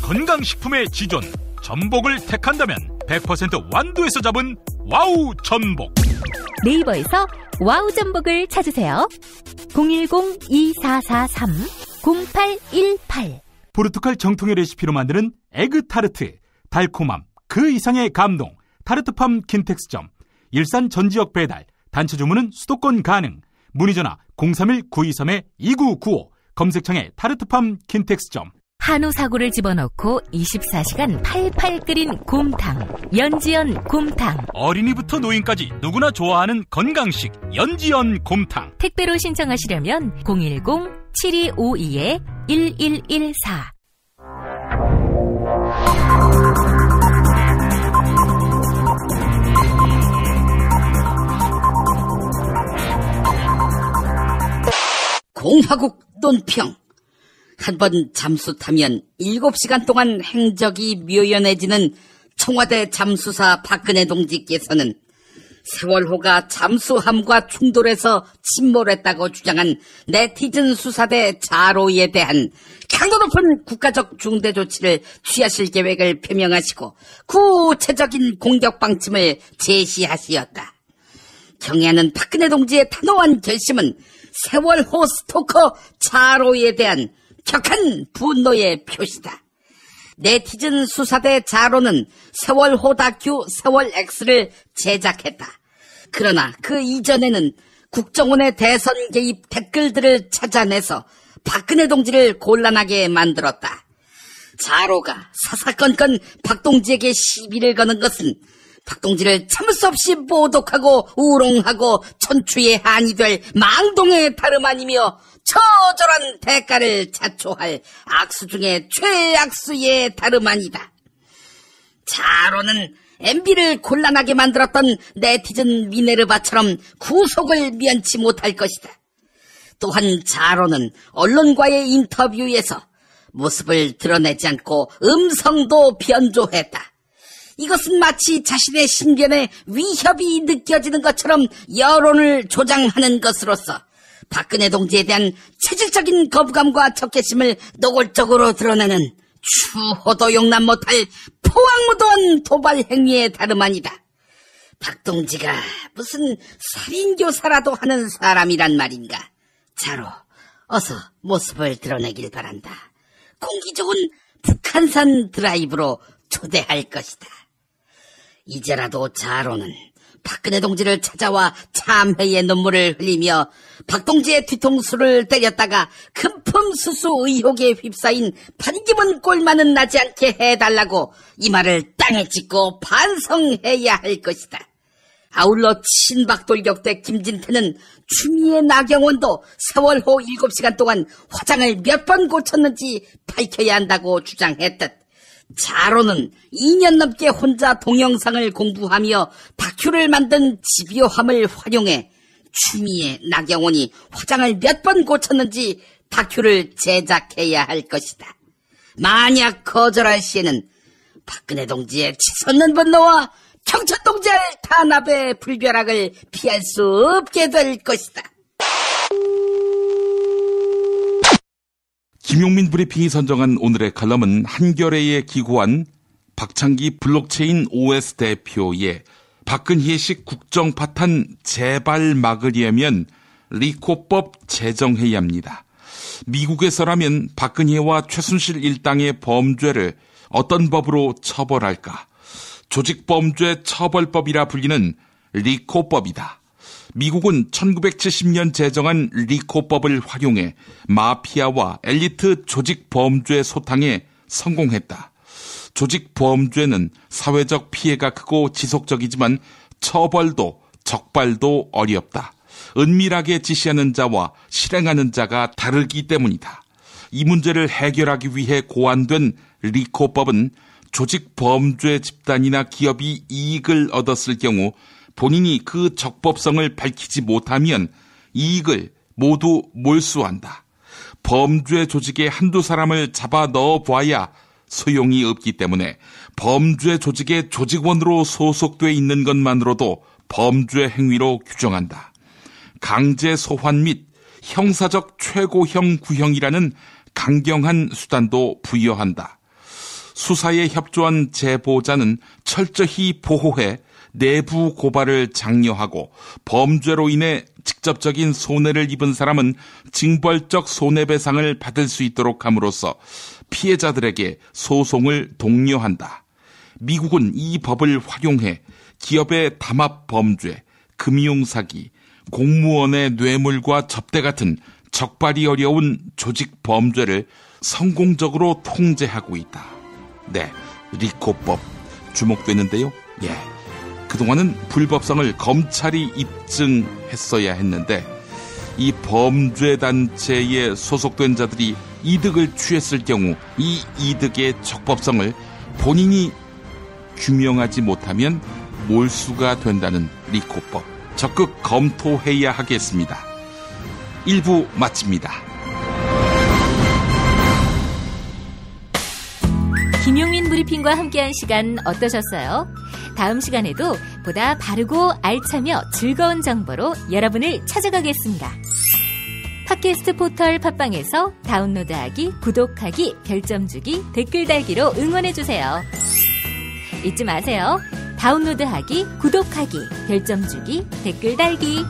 건강식품의 지존 전복을 택한다면 100% 완도에서 잡은 와우 전복. 네이버에서 와우 전복을 찾으세요. 010-2443-0818 포르투갈 정통의 레시피로 만드는 에그타르트, 달콤함 그 이상의 감동, 타르트팜 킨텍스점, 일산 전지역 배달, 단체 주문은 수도권 가능. 문의전화 031-923-2995, 검색창에 타르트팜 킨텍스점. 한우 사고를 집어넣고 24시간 팔팔 끓인 곰탕, 연지연 곰탕. 어린이부터 노인까지 누구나 좋아하는 건강식 연지연 곰탕. 택배로 신청하시려면 010-7252-1114. 공화국 논평. 한번 잠수 타면 7시간 동안 행적이 묘연해지는 청와대 잠수사 박근혜 동지께서는 세월호가 잠수함과 충돌해서 침몰했다고 주장한 네티즌 수사대 자로에 대한 강도 높은 국가적 중대 조치를 취하실 계획을 표명하시고 구체적인 공격 방침을 제시하시었다. 경애하는 박근혜 동지의 단호한 결심은 세월호 스토커 자로에 대한 격한 분노의 표시다. 네티즌 수사대 자로는 세월호 다큐 세월X를 제작했다. 그러나 그 이전에는 국정원의 대선 개입 댓글들을 찾아내서 박근혜 동지를 곤란하게 만들었다. 자로가 사사건건 박동지에게 시비를 거는 것은 박동지를 참을 수 없이 모독하고 우롱하고 천추의 한이 될 망동의 다름 아니며 처절한 대가를 자초할 악수 중에 최악수의 다름 아니다. 자로는 MB를 곤란하게 만들었던 네티즌 미네르바처럼 구속을 면치 못할 것이다. 또한 자로는 언론과의 인터뷰에서 모습을 드러내지 않고 음성도 변조했다. 이것은 마치 자신의 신변에 위협이 느껴지는 것처럼 여론을 조장하는 것으로서 박근혜 동지에 대한 체질적인 거부감과 적개심을 노골적으로 드러내는 추호도 용납 못할 포악무도한 도발 행위에 다름 아니다. 박 동지가 무슨 살인교사라도 하는 사람이란 말인가. 자로, 어서 모습을 드러내길 바란다. 공기 좋은 북한산 드라이브로 초대할 것이다. 이제라도 자로는 박근혜 동지를 찾아와 참회의 눈물을 흘리며 박동지의 뒤통수를 때렸다가 금품수수 의혹에 휩싸인 반기문 꼴만은 나지 않게 해달라고 이 말을 땅에 찍고 반성해야 할 것이다. 아울러 친박돌격대 김진태는 추미애 나경원도 세월호 7시간 동안 화장을 몇 번 고쳤는지 밝혀야 한다고 주장했듯, 자로는 2년 넘게 혼자 동영상을 공부하며 다큐를 만든 집요함을 활용해 추미애 나경원이 화장을 몇 번 고쳤는지 다큐를 제작해야 할 것이다. 만약 거절할 시에는 박근혜 동지의 치솟는 분노와 경찰 동지의 탄압의 불벼락을 피할 수 없게 될 것이다. 김용민 브리핑이 선정한 오늘의 칼럼은 한겨레에 기고한 박창기 블록체인 OS 대표의 박근혜식 국정 파탄 제발 막으려면 리코법 제정해야 합니다. 미국에서라면 박근혜와 최순실 일당의 범죄를 어떤 법으로 처벌할까? 조직범죄 처벌법이라 불리는 리코법이다. 미국은 1970년 제정한 리코법을 활용해 마피아와 엘리트 조직범죄 소탕에 성공했다. 조직범죄는 사회적 피해가 크고 지속적이지만 처벌도 적발도 어렵다. 은밀하게 지시하는 자와 실행하는 자가 다르기 때문이다. 이 문제를 해결하기 위해 고안된 리코법은 조직범죄 집단이나 기업이 이익을 얻었을 경우 본인이 그 적법성을 밝히지 못하면 이익을 모두 몰수한다. 범죄 조직에 한두 사람을 잡아 넣어봐야 소용이 없기 때문에 범죄 조직의 조직원으로 소속돼 있는 것만으로도 범죄 행위로 규정한다. 강제 소환 및 형사적 최고형 구형이라는 강경한 수단도 부여한다. 수사에 협조한 제보자는 철저히 보호해 내부 고발을 장려하고 범죄로 인해 직접적인 손해를 입은 사람은 징벌적 손해배상을 받을 수 있도록 함으로써 피해자들에게 소송을 독려한다. 미국은 이 법을 활용해 기업의 담합 범죄, 금융사기, 공무원의 뇌물과 접대 같은 적발이 어려운 조직 범죄를 성공적으로 통제하고 있다. 네, 리코법 주목되는데요. 예, 그동안은 불법성을 검찰이 입증했어야 했는데 이 범죄단체에 소속된 자들이 이득을 취했을 경우 이 이득의 적법성을 본인이 규명하지 못하면 몰수가 된다는 리코법, 적극 검토해야 하겠습니다. 1부 마칩니다. 김용민 브리핑과 함께한 시간 어떠셨어요? 다음 시간에도 보다 바르고 알차며 즐거운 정보로 여러분을 찾아가겠습니다. 팟캐스트 포털 팟빵에서 다운로드하기, 구독하기, 별점 주기, 댓글 달기로 응원해주세요. 잊지 마세요. 다운로드하기, 구독하기, 별점 주기, 댓글 달기.